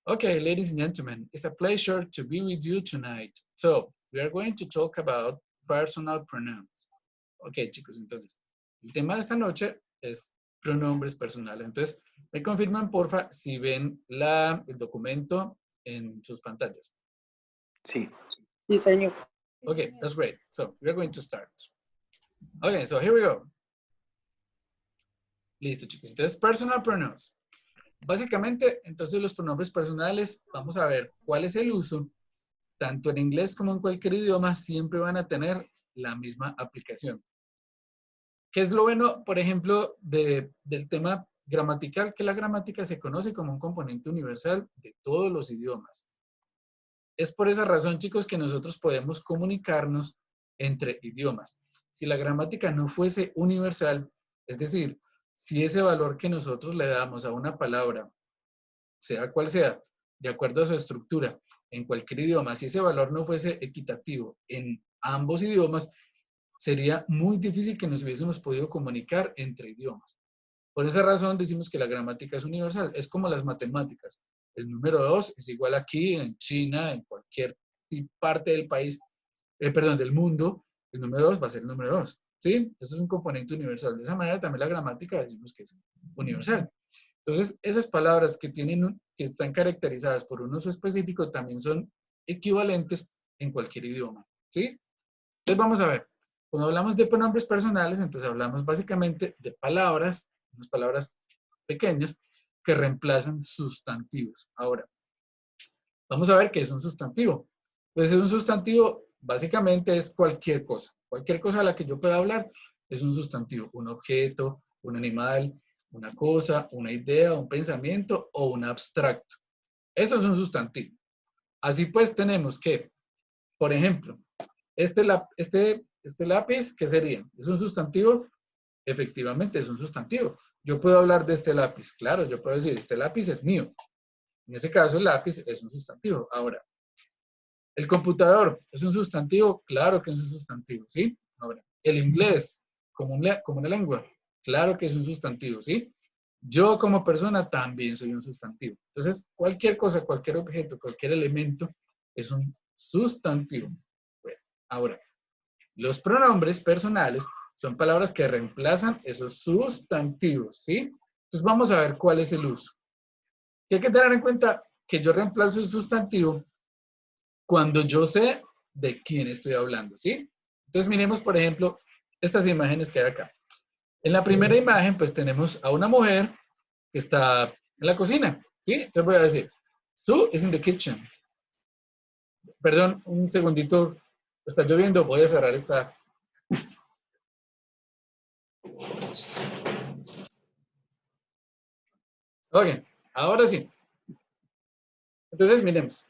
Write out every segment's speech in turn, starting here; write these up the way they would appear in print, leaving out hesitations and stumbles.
Okay, ladies and gentlemen, it's a pleasure to be with you tonight. So, we are going to talk about personal pronouns. Ok, chicos, entonces, el tema de esta noche es pronombres personales. Entonces, me confirman, porfa, si ven el documento en sus pantallas. Sí. Sí, señor. Okay, that's great. So, we are going to start. Okay, so here we go. Listo, chicos. Entonces, personal pronouns. Básicamente, entonces los pronombres personales, vamos a ver cuál es el uso. Tanto en inglés como en cualquier idioma, siempre van a tener la misma aplicación. ¿Qué es lo bueno, por ejemplo, del tema gramatical? Que la gramática se conoce como un componente universal de todos los idiomas. Es por esa razón, chicos, que nosotros podemos comunicarnos entre idiomas. Si la gramática no fuese universal, es decir, si ese valor que nosotros le damos a una palabra, sea cual sea, de acuerdo a su estructura, en cualquier idioma, si ese valor no fuese equitativo en ambos idiomas, sería muy difícil que nos hubiésemos podido comunicar entre idiomas. Por esa razón decimos que la gramática es universal. Es como las matemáticas. El número 2 es igual aquí, en China, en cualquier parte del país, perdón, del mundo. El número 2 va a ser el número 2. ¿Sí? Eso es un componente universal. De esa manera también la gramática decimos que es universal. Entonces, esas palabras que están caracterizadas por un uso específico también son equivalentes en cualquier idioma. ¿Sí? Entonces vamos a ver. Cuando hablamos de pronombres personales, entonces hablamos básicamente de palabras, unas palabras pequeñas, que reemplazan sustantivos. Ahora, vamos a ver qué es un sustantivo. Entonces, un sustantivo básicamente es cualquier cosa. Cualquier cosa a la que yo pueda hablar es un sustantivo. Un objeto, un animal, una cosa, una idea, un pensamiento o un abstracto. Eso es un sustantivo. Así pues, tenemos que, por ejemplo, este lápiz, ¿qué sería? ¿Es un sustantivo? Efectivamente, es un sustantivo. Yo puedo hablar de este lápiz. Claro, yo puedo decir, este lápiz es mío. En ese caso, el lápiz es un sustantivo. Ahora, ¿el computador es un sustantivo? Claro que es un sustantivo, ¿sí? Ahora, ¿el inglés como una lengua? Claro que es un sustantivo, ¿sí? Yo como persona también soy un sustantivo. Entonces, cualquier cosa, cualquier objeto, cualquier elemento es un sustantivo. Bueno, ahora, los pronombres personales son palabras que reemplazan esos sustantivos, ¿sí? Entonces vamos a ver cuál es el uso. ¿Qué hay que tener en cuenta? Que yo reemplazo el sustantivo cuando yo sé de quién estoy hablando, ¿sí? Entonces miremos, por ejemplo, estas imágenes que hay acá. En la primera imagen, pues tenemos a una mujer que está en la cocina, ¿sí? Entonces voy a decir, Sue is in the kitchen. Perdón, un segundito, está lloviendo, voy a cerrar esta. Ok, ahora sí. Entonces, miremos.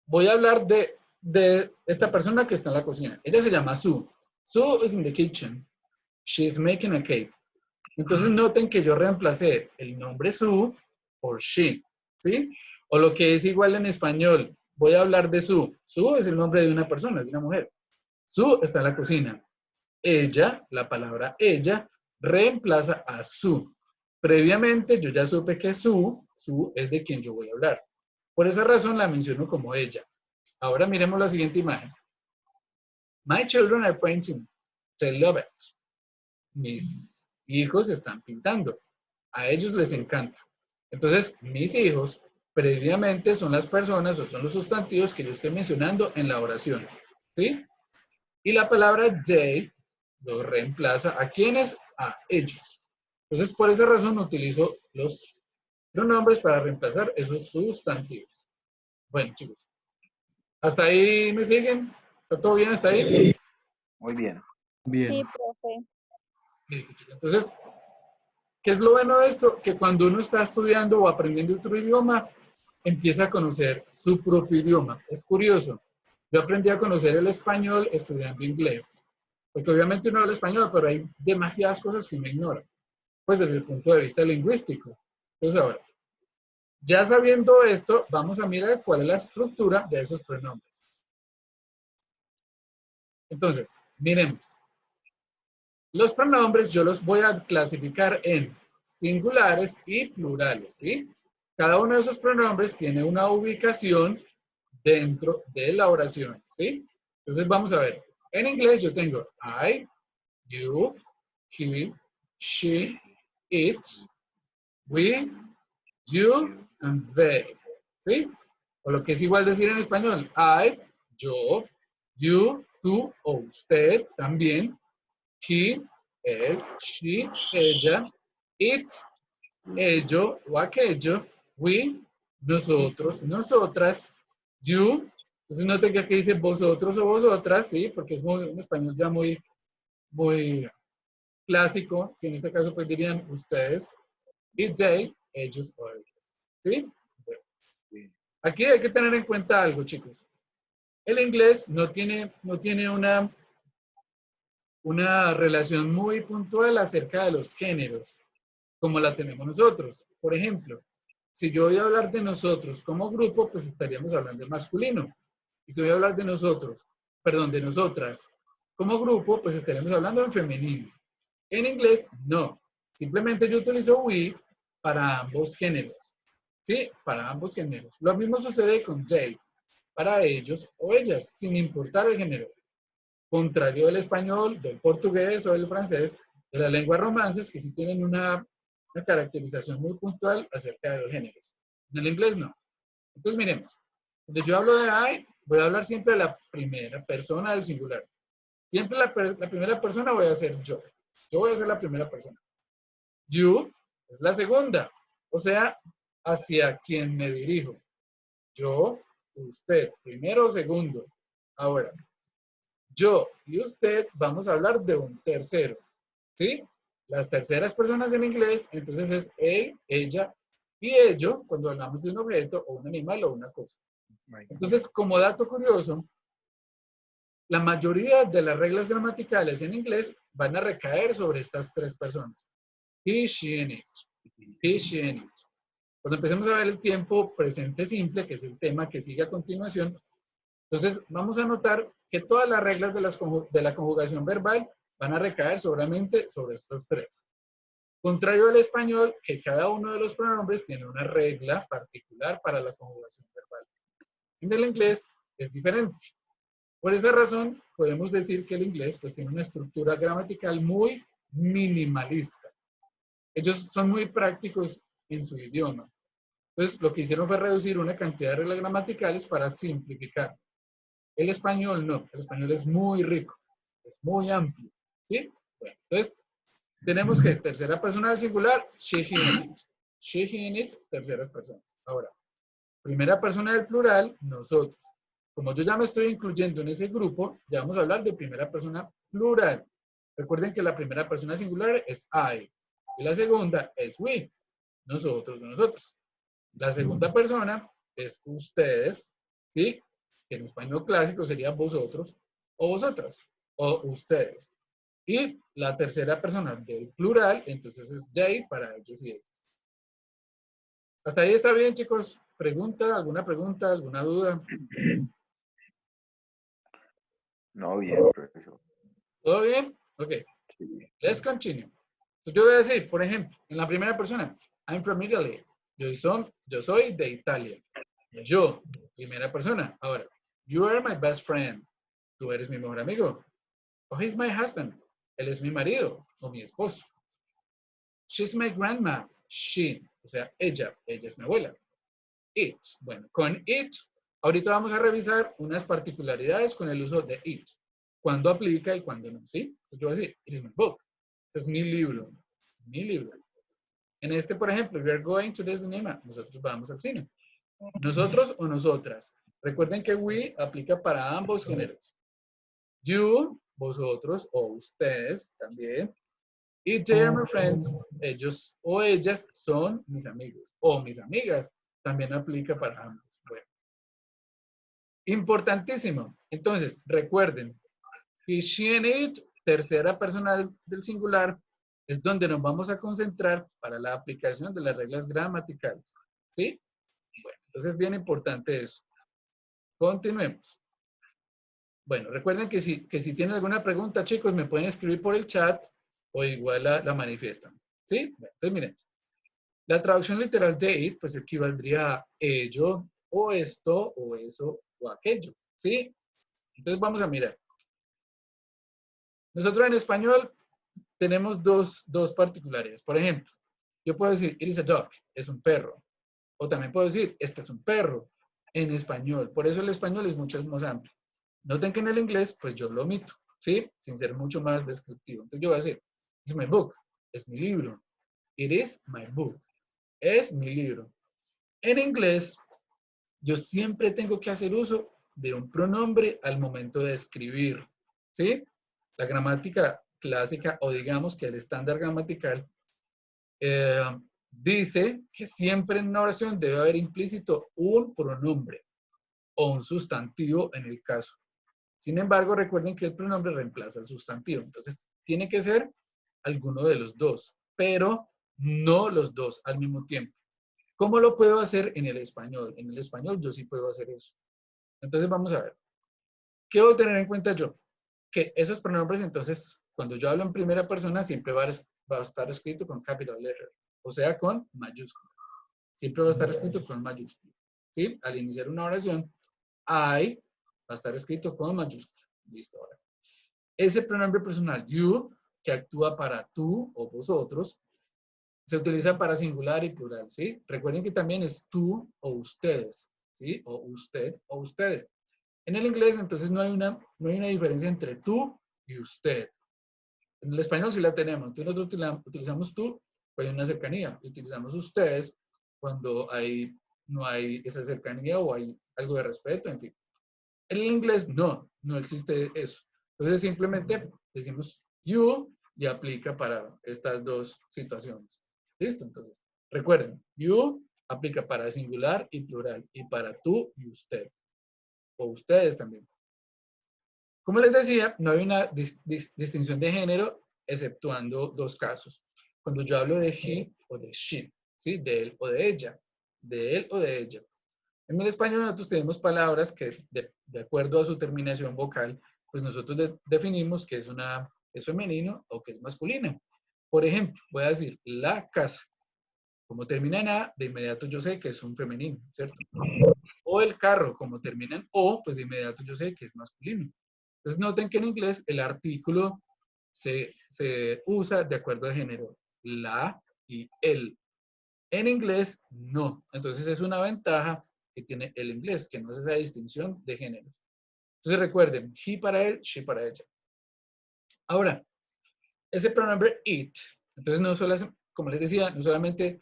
Voy a hablar de esta persona que está en la cocina. Ella se llama Sue. Sue is in the kitchen. She's making a cake. Entonces, noten que yo reemplacé el nombre Sue por she, ¿sí? O lo que es igual en español. Voy a hablar de Sue. Sue es el nombre de una persona, de una mujer. Sue está en la cocina. Ella, la palabra ella, reemplaza a Sue. Previamente, yo ya supe que Sue es de quien yo voy a hablar. Por esa razón la menciono como ella. Ahora miremos la siguiente imagen. My children are painting. They love it. Mis hijos están pintando. A ellos les encanta. Entonces, mis hijos previamente son las personas o son los sustantivos que yo estoy mencionando en la oración. ¿Sí? Y la palabra they lo reemplaza a quienes, a ellos. Entonces, por esa razón utilizo los pronombres para reemplazar esos sustantivos. Bueno, chicos, ¿hasta ahí me siguen? ¿Está todo bien hasta ahí? Muy bien. Bien. Sí, profe. Listo, chicos. Entonces, ¿qué es lo bueno de esto? Que cuando uno está estudiando o aprendiendo otro idioma, empieza a conocer su propio idioma. Es curioso. Yo aprendí a conocer el español estudiando inglés. Porque obviamente uno habla español, pero hay demasiadas cosas que uno ignora. Pues desde el punto de vista lingüístico. Entonces ahora, ya sabiendo esto, vamos a mirar cuál es la estructura de esos pronombres. Entonces, miremos. Los pronombres yo los voy a clasificar en singulares y plurales, ¿sí? Cada uno de esos pronombres tiene una ubicación dentro de la oración, ¿sí? Entonces vamos a ver. En inglés yo tengo I, you, he, she, it, we, you, and they, ¿sí? O lo que es igual decir en español, I, yo, you, tú o usted también, he, él, she, ella, it, ello o aquello, we, nosotros, nosotras, you, entonces no tenga que dice vosotros o vosotras, ¿sí? Porque es muy, un español ya muy clásico, si en este caso pues dirían ustedes, y they, ellos o ellas, ¿sí? Bueno, aquí hay que tener en cuenta algo, chicos. El inglés no tiene una relación muy puntual acerca de los géneros, como la tenemos nosotros. Por ejemplo, si yo voy a hablar de nosotros como grupo, pues estaríamos hablando de masculino. Y si voy a hablar de nosotros, perdón, de nosotras como grupo, pues estaríamos hablando en femenino. En inglés, no. Simplemente yo utilizo we para ambos géneros. ¿Sí? Para ambos géneros. Lo mismo sucede con they, para ellos o ellas, sin importar el género. Contrario del español, del portugués o del francés, de las lenguas romances, que sí tienen una caracterización muy puntual acerca de los géneros. En el inglés no. Entonces miremos. Cuando yo hablo de I, voy a hablar siempre de la primera persona del singular. Siempre la primera persona voy a ser yo. Yo voy a ser la primera persona. You es la segunda. O sea, hacia quien me dirijo. Yo, usted, primero o segundo. Ahora, yo y usted vamos a hablar de un tercero. ¿Sí? Las terceras personas en inglés, entonces es él, ella y ello cuando hablamos de un objeto o un animal o una cosa. Entonces, como dato curioso, la mayoría de las reglas gramaticales en inglés van a recaer sobre estas tres personas. He, she, and it. He, she, and it. Cuando empecemos a ver el tiempo presente simple, que es el tema que sigue a continuación, entonces vamos a notar que todas las reglas de la conjugación verbal van a recaer solamente sobre estos tres. Contrario al español, que cada uno de los pronombres tiene una regla particular para la conjugación verbal. En el inglés es diferente. Por esa razón, podemos decir que el inglés pues, tiene una estructura gramatical muy minimalista. Ellos son muy prácticos en su idioma. Entonces, lo que hicieron fue reducir una cantidad de reglas gramaticales para simplificar. El español no. El español es muy rico, es muy amplio. ¿Sí? Bueno, entonces, tenemos que tercera persona del singular, she, he, and it. She, he, and it, terceras personas. Ahora, primera persona del plural, nosotros. Como yo ya me estoy incluyendo en ese grupo, ya vamos a hablar de primera persona plural. Recuerden que la primera persona singular es I y la segunda es we, nosotros o nosotros. La segunda persona es ustedes, ¿sí? Que en español clásico sería vosotros o vosotras o ustedes. Y la tercera persona del plural, entonces es they para ellos y ellas. ¿Hasta ahí está bien, chicos? ¿Alguna pregunta, alguna duda? No, bien, profesor. ¿Todo bien? Ok. Sí. Let's continue. Entonces yo voy a decir, por ejemplo, en la primera persona, I'm from Italy. Yo soy de Italia. Yo, primera persona. Ahora, you are my best friend. Tú eres mi mejor amigo. Oh, he's my husband. Él es mi marido o mi esposo. She's my grandma. She, o sea, ella es mi abuela. It, bueno, con it, ahorita vamos a revisar unas particularidades con el uso de it. Cuándo aplica y cuándo no, ¿sí? Entonces yo voy a decir, it is my book. Este es mi libro. Mi libro. En este, por ejemplo, we are going to the cinema. Nosotros vamos al cine. Nosotros o nosotras. Recuerden que we aplica para ambos géneros. You, vosotros o ustedes también. Y they are my friends. Ellos o ellas son mis amigos o mis amigas. También aplica para ambos. Bueno. Importantísimo. Entonces, recuerden, he, she, and it, tercera persona del singular, es donde nos vamos a concentrar para la aplicación de las reglas gramaticales. ¿Sí? Bueno, entonces bien importante eso. Continuemos. Bueno, recuerden que si tienen alguna pregunta, chicos, me pueden escribir por el chat o igual la manifiestan. ¿Sí? Bueno, entonces miren. La traducción literal de it, pues equivaldría a ello, o esto, o eso, o aquello, ¿sí? Entonces vamos a mirar. Nosotros en español tenemos dos particularidades. Por ejemplo, yo puedo decir, it is a dog, es un perro. O también puedo decir, este es un perro, en español. Por eso el español es mucho más amplio. Noten que en el inglés, pues yo lo omito, ¿sí? Sin ser mucho más descriptivo. Entonces yo voy a decir, it's my book, es mi libro. It is my book, es mi libro. En inglés, yo siempre tengo que hacer uso de un pronombre al momento de escribir, ¿sí? La gramática clásica, o digamos que el estándar gramatical, eh, dice que siempre en una oración debe haber implícito un pronombre o un sustantivo en el caso. Sin embargo, recuerden que el pronombre reemplaza el sustantivo. Entonces, tiene que ser alguno de los dos, pero no los dos al mismo tiempo. ¿Cómo lo puedo hacer en el español? En el español yo sí puedo hacer eso. Entonces, vamos a ver. ¿Qué debo tener en cuenta yo? Que esos pronombres, entonces, cuando yo hablo en primera persona, siempre va a estar escrito con capital letter, o sea, con mayúscula. Siempre va a estar escrito con mayúscula. ¿Sí? Al iniciar una oración, I va a estar escrito con mayúscula. Listo, ahora. Ese pronombre personal, you, que actúa para tú o vosotros, se utiliza para singular y plural, ¿sí? Recuerden que también es tú o ustedes, ¿sí? O usted o ustedes. En el inglés, entonces, no hay una diferencia entre tú y usted. En el español sí la tenemos. Entonces, nosotros utilizamos tú cuando hay una cercanía. Utilizamos ustedes cuando no hay esa cercanía o hay algo de respeto, en fin. En el inglés no existe eso. Entonces, simplemente decimos you y aplica para estas dos situaciones. ¿Listo? Entonces, recuerden, you aplica para singular y plural y para tú y usted. O ustedes también. Como les decía, no hay una distinción de género exceptuando dos casos. Cuando yo hablo de he o de she, ¿sí? De él o de ella. De él o de ella. En el español nosotros tenemos palabras que de acuerdo a su terminación vocal, pues nosotros definimos que es femenino o que es masculino. Por ejemplo, voy a decir la casa. Como termina en A, de inmediato yo sé que es un femenino, ¿cierto? O el carro, como termina en O, pues de inmediato yo sé que es masculino. Entonces noten que en inglés el artículo se usa de acuerdo a género, la y el. En inglés, no. Entonces es una ventaja que tiene el inglés, que no hace esa distinción de género. Entonces recuerden, he para él, she para ella. Ahora, ese pronombre it, entonces no solo, como les decía, no solamente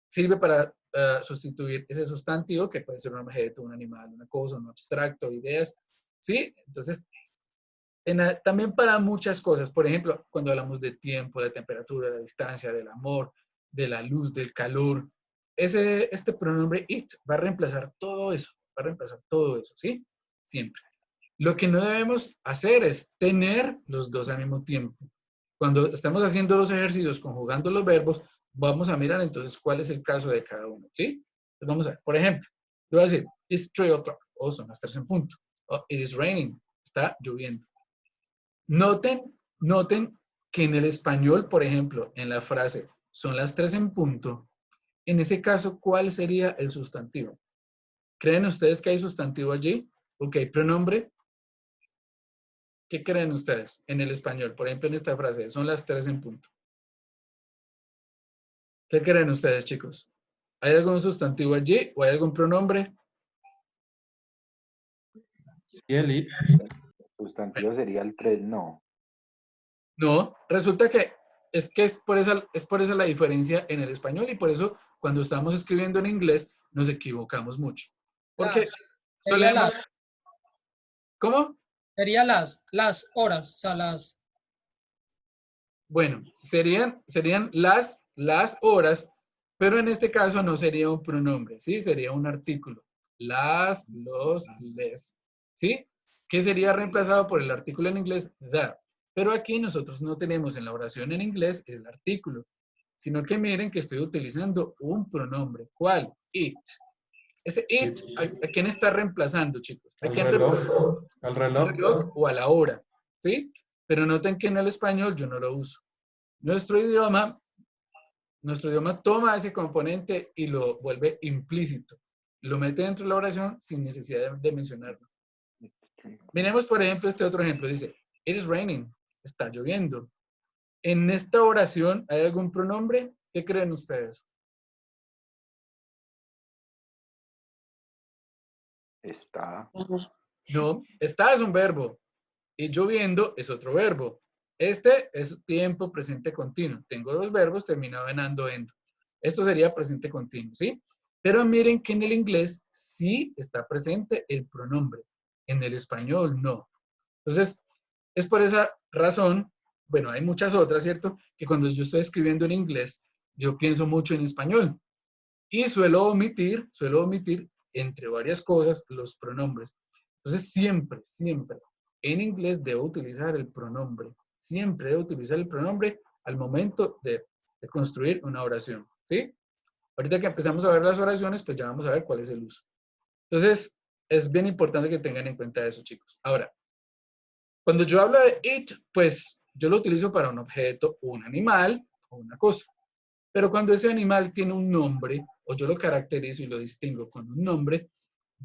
sirve para sustituir ese sustantivo, que puede ser un objeto, un animal, una cosa, un abstracto, ideas, ¿sí? Entonces, también para muchas cosas. Por ejemplo, cuando hablamos de tiempo, de temperatura, de distancia, del amor, de la luz, del calor, este pronombre it va a reemplazar todo eso, ¿sí? Siempre. Lo que no debemos hacer es tener los dos al mismo tiempo. Cuando estamos haciendo los ejercicios conjugando los verbos, vamos a mirar entonces cuál es el caso de cada uno, ¿sí? Entonces vamos a ver, por ejemplo, yo voy a decir, it's 3 o'clock, o son las 3 en punto, o it is raining, está lloviendo. Noten que en el español, por ejemplo, en la frase son las 3 en punto, en ese caso, ¿cuál sería el sustantivo? ¿Creen ustedes que hay sustantivo allí? ¿O que hay pronombre? ¿Qué creen ustedes en el español? Por ejemplo, en esta frase, son las 3 en punto. ¿Qué creen ustedes, chicos? ¿Hay algún sustantivo allí o hay algún pronombre? Sí, el it. El sustantivo sería el 3, no. No, resulta que es por esa la diferencia en el español y por eso cuando estamos escribiendo en inglés nos equivocamos mucho. Porque Sería solemos... ¿Cómo? sería las horas, o sea, las... Bueno, serían las horas, pero en este caso no sería un pronombre, ¿sí? Sería un artículo. Las, los, les, ¿sí? Que sería reemplazado por el artículo en inglés the. Pero aquí nosotros no tenemos en la oración en inglés el artículo, sino que miren que estoy utilizando un pronombre. ¿Cuál? It. Ese it, ¿a quién está reemplazando, chicos? ¿A Al quién reloj. reemplaza? Al Al reloj. reloj o a la hora, ¿sí? Pero noten que en el español yo no lo uso. Nuestro idioma Nuestro idioma toma ese componente y lo vuelve implícito. Lo mete dentro de la oración sin necesidad de mencionarlo. Miremos, por ejemplo, este otro ejemplo. Dice, it is raining. Está lloviendo. En esta oración, ¿hay algún pronombre? ¿Qué creen ustedes? Está. No, está es un verbo. Y lloviendo es otro verbo. Este es tiempo presente continuo. Tengo dos verbos terminados en ando, endo. Esto sería presente continuo, ¿sí? Pero miren que en el inglés sí está presente el pronombre. En el español no. Entonces, es por esa razón, bueno, hay muchas otras, ¿cierto? Que cuando yo estoy escribiendo en inglés, yo pienso mucho en español. Y suelo omitir, entre varias cosas, los pronombres. Entonces, siempre, siempre, en inglés debo utilizar el pronombre. Siempre debo utilizar el pronombre al momento de construir una oración, ¿sí? Ahorita que empezamos a ver las oraciones, pues ya vamos a ver cuál es el uso. Entonces, es bien importante que tengan en cuenta eso, chicos. Ahora, cuando yo hablo de it, pues yo lo utilizo para un objeto, un animal o una cosa. Pero cuando ese animal tiene un nombre, o yo lo caracterizo y lo distingo con un nombre,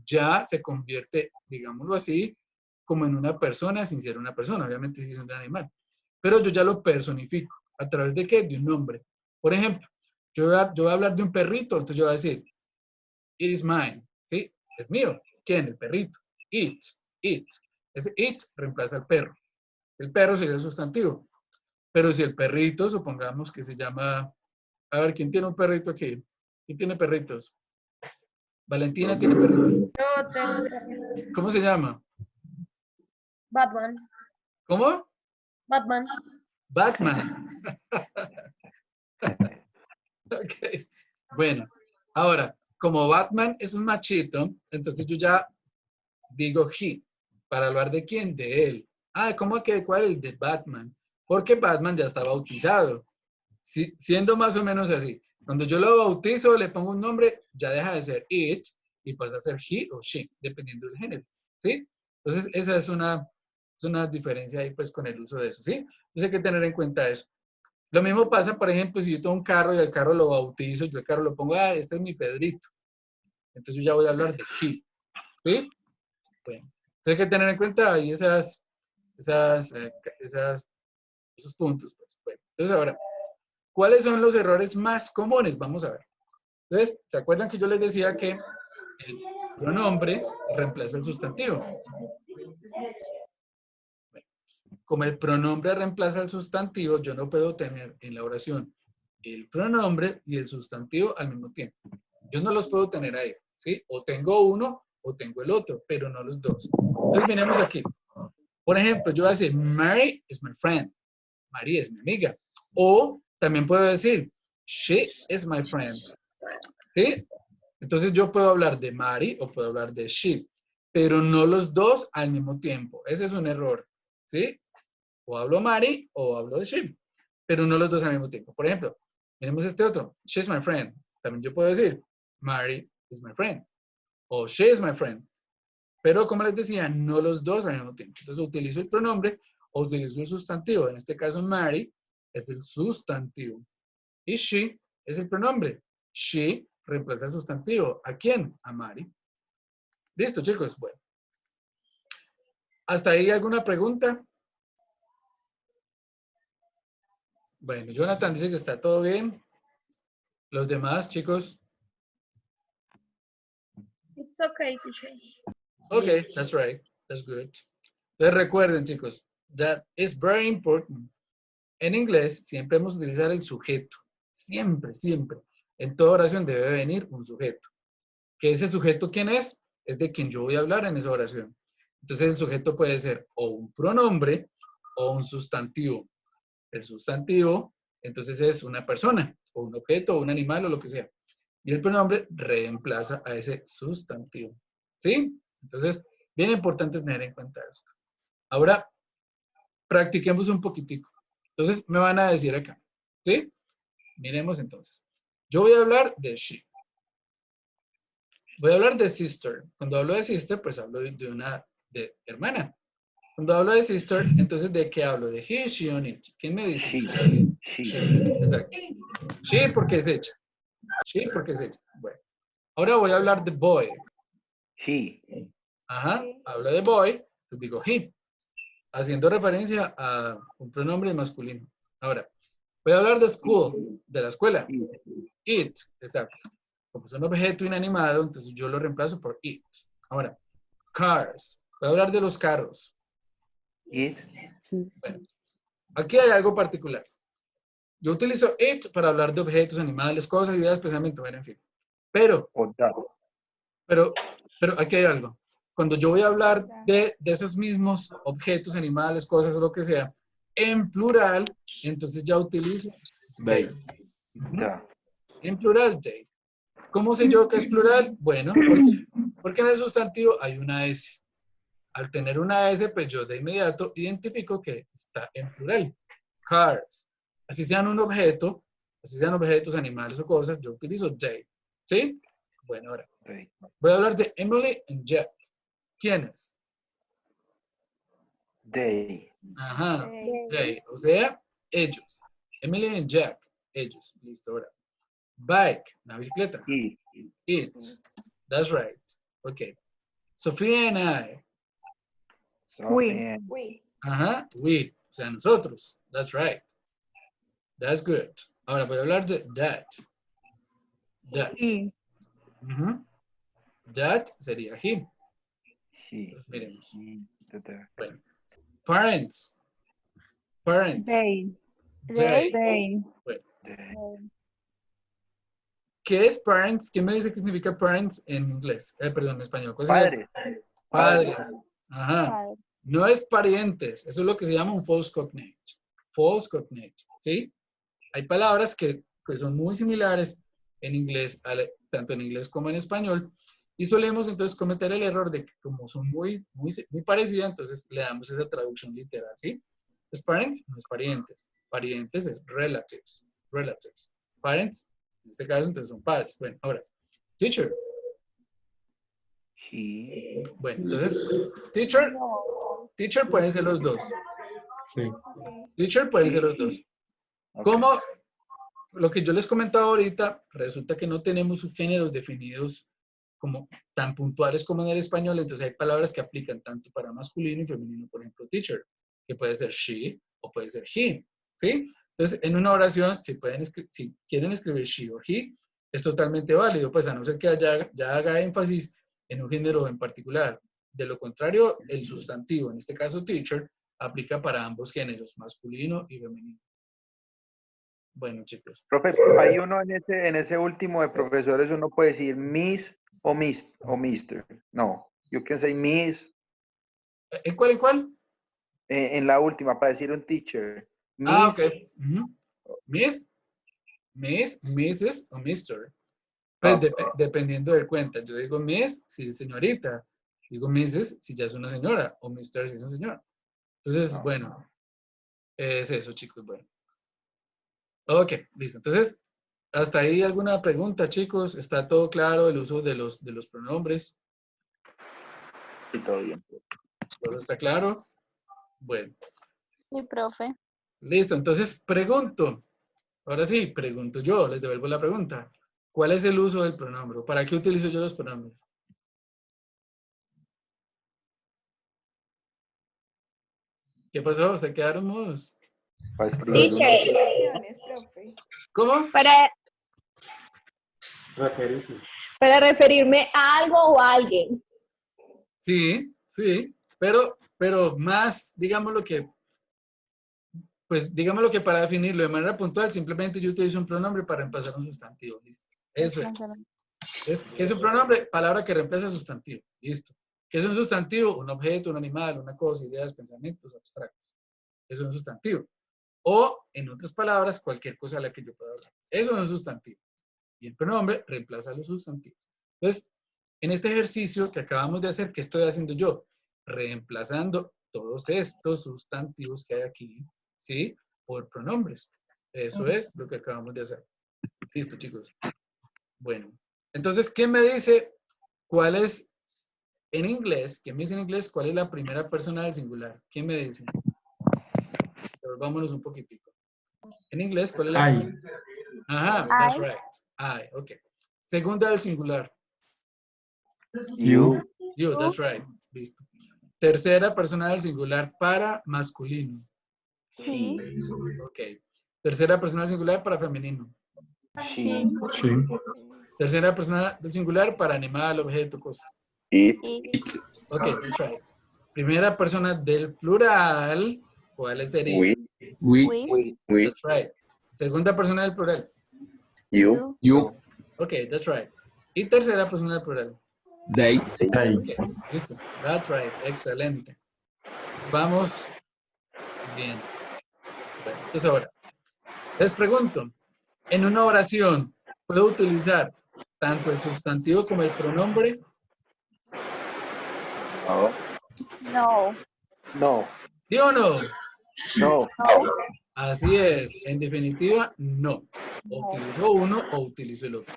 ya se convierte, digámoslo así, como en una persona sin ser una persona. Obviamente sigue siendo un animal. Pero yo ya lo personifico. ¿A través de qué? De un nombre. Por ejemplo, yo voy a hablar de un perrito, entonces yo voy a decir, it is mine, ¿sí? Es mío. ¿Quién? El perrito. It, it. Ese it reemplaza al perro. El perro sería el sustantivo. Pero si el perrito, supongamos que se llama, a ver, ¿quién tiene un perrito aquí? ¿Quién tiene perritos? Valentina tiene perrito. Yo tengo ¿Cómo se llama? Batman. ¿Cómo? Batman. Batman. Ok. Bueno, ahora, como Batman es un machito, entonces yo ya digo he. ¿Para hablar de quién? De él. Ah, ¿cómo que cuál? El de Batman. Porque Batman ya está bautizado. Siendo más o menos así. Cuando yo lo bautizo, le pongo un nombre, ya deja de ser it y pasa a ser he o she, dependiendo del género. ¿Sí? Entonces, esa es una diferencia ahí pues con el uso de eso. ¿Sí? Entonces hay que tener en cuenta eso. Lo mismo pasa, por ejemplo, si yo tengo un carro y el carro lo bautizo, yo el carro lo pongo, ah, este es mi Pedrito. Entonces yo ya voy a hablar de he. ¿Sí? Bueno, entonces hay que tener en cuenta ahí esos puntos. Pues. Bueno, entonces ahora, ¿cuáles son los errores más comunes? Vamos a ver. Entonces, ¿se acuerdan que yo les decía que el pronombre reemplaza el sustantivo? Bueno, como el pronombre reemplaza el sustantivo, yo no puedo tener en la oración el pronombre y el sustantivo al mismo tiempo. Yo no los puedo tener ahí, ¿sí? O tengo uno o tengo el otro, pero no los dos. Entonces, miremos aquí. Por ejemplo, yo voy a decir, Mary is my friend. María es mi amiga. O también puedo decir, she is my friend. ¿Sí? Entonces yo puedo hablar de Mary o puedo hablar de she, pero no los dos al mismo tiempo. Ese es un error. ¿Sí? O hablo Mary o hablo de she, pero no los dos al mismo tiempo. Por ejemplo, tenemos este otro, she's my friend. También yo puedo decir, Mary is my friend. O she is my friend. Pero como les decía, no los dos al mismo tiempo. Entonces utilizo el pronombre o utilizo el sustantivo. En este caso, Mary es el sustantivo. Y she es el pronombre. She reemplaza el sustantivo. ¿A quién? A Mary. Listo, chicos. Bueno. ¿Hasta ahí alguna pregunta? Bueno, Jonathan dice que está todo bien. Los demás, chicos. It's okay, teacher. Okay, that's right. That's good. Entonces recuerden, chicos, that is very important. En inglés siempre hemos utilizado el sujeto. Siempre, siempre. En toda oración debe venir un sujeto. ¿Que ese sujeto quién es? Es de quien yo voy a hablar en esa oración. Entonces el sujeto puede ser o un pronombre o un sustantivo. El sustantivo, entonces es una persona, o un objeto, o un animal, o lo que sea. Y el pronombre reemplaza a ese sustantivo. ¿Sí? Entonces, bien importante tener en cuenta esto. Ahora, practiquemos un poquitico. Entonces, me van a decir acá. ¿Sí? Miremos entonces. Yo voy a hablar de she. Voy a hablar de sister. Cuando hablo de sister, pues hablo de una hermana. Cuando hablo de sister, entonces, ¿de qué hablo? De he, she, or it. ¿Quién me dice? She. She. Exacto. She porque es ella. She porque es ella. Bueno. Ahora voy a hablar de boy. He. Ajá. Hablo de boy. Entonces digo he. Haciendo referencia a un pronombre masculino. Ahora, voy a hablar de school, de la escuela. It. It, exacto. Como es un objeto inanimado, entonces yo lo reemplazo por it. Ahora, cars. Voy a hablar de los carros. It. Sí. Bueno, aquí hay algo particular. Yo utilizo it para hablar de objetos, animales, cosas, ideas, pensamientos, bueno, en fin. Pero O that. Pero aquí hay algo. Cuando yo voy a hablar de esos mismos objetos, animales, cosas o lo que sea, en plural, entonces ya utilizo they. Ujú. Da. En plural, they. ¿Cómo sé yo que es plural? Bueno, porque en el sustantivo hay una S. Al tener una S, pues yo de inmediato identifico que está en plural. Cars. Así sean un objeto, así sean objetos, animales o cosas, yo utilizo they. ¿Sí? Bueno, ahora. They. Voy a hablar de Emily y Jack. ¿Quiénes? They. Ajá, they. O sea, ellos. Emily y Jack. Ellos. Listo, ahora. Bike, una bicicleta. It. It. That's right. Ok. Sofía and I. Sophie and Ajá, we. O sea, nosotros. That's right. That's good. Ahora voy a hablar de that. That. Ujú. That sería him. he. Entonces, miremos. He. The. Bueno. Parents. Parents. They. They. They. Bueno. They. ¿Qué es parents? ¿Qué me dice que significa parents en inglés? Perdón, en español. ¿Cuál sería? Padres. Padres. Ajá. Padre. No es parientes. Eso es lo que se llama un false cognate. False cognate. ¿Sí? Hay palabras que pues, son muy similares en inglés, tanto en inglés como en español. Y solemos entonces cometer el error de que como son muy parecidas, entonces le damos esa traducción literal. ¿Sí? ¿Es parents? No es parientes. Parientes es relatives. Relatives. Parents, en este caso, entonces son padres. Bueno, ahora, teacher. He. Bueno, entonces, teacher, teacher pueden ser los dos. Sí. Teacher pueden ser los dos. Okay. Como lo que yo les comentaba ahorita, resulta que no tenemos subgéneros definidos como tan puntuales como en el español, entonces hay palabras que aplican tanto para masculino y femenino, por ejemplo, teacher, que puede ser she o puede ser he, ¿sí? Entonces, en una oración, si quieren escribir she o he, es totalmente válido, pues a no ser que ya haga énfasis en un género en particular. De lo contrario, el sustantivo, en este caso teacher, aplica para ambos géneros, masculino y femenino. Bueno, chicos. Profe, hay uno en ese último de profesores, uno puede decir Miss o Mister. No, you can say Miss. ¿En cuál, en cuál? En la última, para decir un teacher. Miss. Ah, ok. Ujú. Miss, Mrs. o Mr. Pues dependiendo de cuenta. Yo digo Miss si es señorita. Digo Mrs. si ya es una señora. O Mr. si es un señor. Entonces, bueno. Es eso, chicos. Bueno. Ok, listo. Entonces, hasta ahí alguna pregunta, chicos. ¿Está todo claro el uso de los pronombres? Sí, todo bien. ¿Todo está claro? Bueno. Sí, profe. Listo. Entonces, pregunto. Ahora sí, pregunto yo. Les devuelvo la pregunta. ¿Cuál es el uso del pronombre? ¿Para qué utilizo yo los pronombres? ¿Qué pasó? ¿Se quedaron mudos? Para escribir uno. Teacher. ¿Cómo? Para referirme a algo o a alguien. Sí, sí, pero más, digámoslo que para definirlo de manera puntual, simplemente yo utilizo un pronombre para reemplazar un sustantivo, listo. Eso es. ¿Qué es un pronombre? Palabra que reemplaza sustantivo, listo. ¿Qué es un sustantivo? Un objeto, un animal, una cosa, ideas, pensamientos abstractos. Eso es un sustantivo. O, en otras palabras, cualquier cosa a la que yo pueda hablar. Eso es un sustantivo. Y el pronombre reemplaza los sustantivos. Entonces, en este ejercicio que acabamos de hacer, ¿qué estoy haciendo yo? Reemplazando todos estos sustantivos que hay aquí, ¿sí? Por pronombres. Eso es lo que acabamos de hacer. Listo, chicos. Bueno, entonces, ¿qué me dice cuál es en inglés? ¿Qué me dice en inglés cuál es la primera persona del singular? ¿Qué me dice? Pero vámonos un poquitico. En inglés, ¿cuál es la? I. Ajá, that's I. right. I, ok. Segunda del singular. You. You, that's right. Listo. Tercera persona del singular para masculino. He. Ok. Tercera persona del singular para femenino. She. She. Tercera persona del singular para animal, objeto, cosa. It. It. Ok, that's right. Primera persona del plural, ¿cuál sería? We. We. We. We. That's right. Segunda persona del plural. You. You. Ok, that's right. Y tercera persona del plural. They. They. Ok, listo. That's right. Excelente. Vamos bien. Bueno, entonces ahora, les pregunto, en una oración, ¿puedo utilizar tanto el sustantivo como el pronombre? No. No. No. ¿Sí o no? No. No. Así es. En definitiva, no. O No. utilizo uno o utilizo el otro.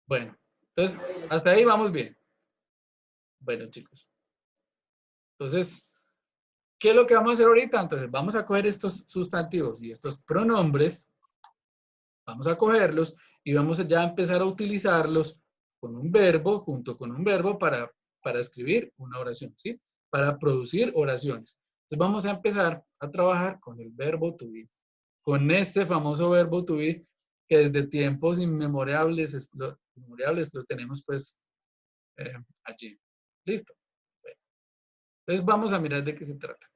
Bueno, entonces, hasta ahí vamos bien. Bueno, chicos. Entonces, ¿qué es lo que vamos a hacer ahorita? Entonces, vamos a coger estos sustantivos y estos pronombres, vamos a cogerlos y vamos a ya empezar a utilizarlos con un verbo, junto con un verbo para escribir una oración, ¿sí? Para producir oraciones. Entonces, vamos a empezar a trabajar con el verbo to be, con este famoso verbo to be que desde tiempos inmemorables lo tenemos pues allí. ¿Listo? Bueno, entonces, vamos a mirar de qué se trata.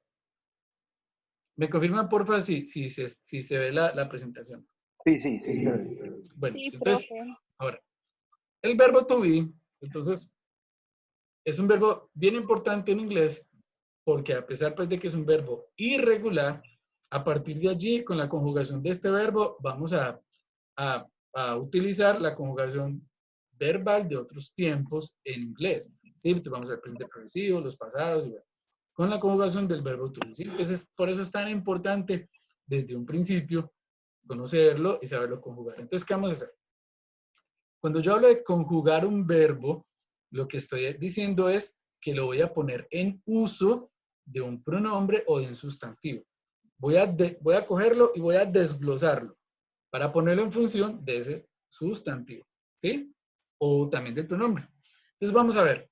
¿Me confirman, porfa, si se ve la presentación? Sí, sí, sí. Bueno, Sí, entonces, profe. ahora, el verbo to be, entonces, es un verbo bien importante en inglés, porque a pesar pues, de que es un verbo irregular, a partir de allí, con la conjugación de este verbo, vamos a utilizar la conjugación verbal de otros tiempos en inglés. ¿Sí? Entonces, vamos a ver presente progresivo, los pasados, y bueno, con la conjugación del verbo to be. ¿Sí? Entonces, por eso es tan importante desde un principio conocerlo y saberlo conjugar. Entonces, ¿qué vamos a hacer? Cuando yo hablo de conjugar un verbo, lo que estoy diciendo es que lo voy a poner en uso de un pronombre o de un sustantivo. Voy a cogerlo y voy a desglosarlo para ponerlo en función de ese sustantivo, ¿sí? O también del pronombre. Entonces, vamos a ver.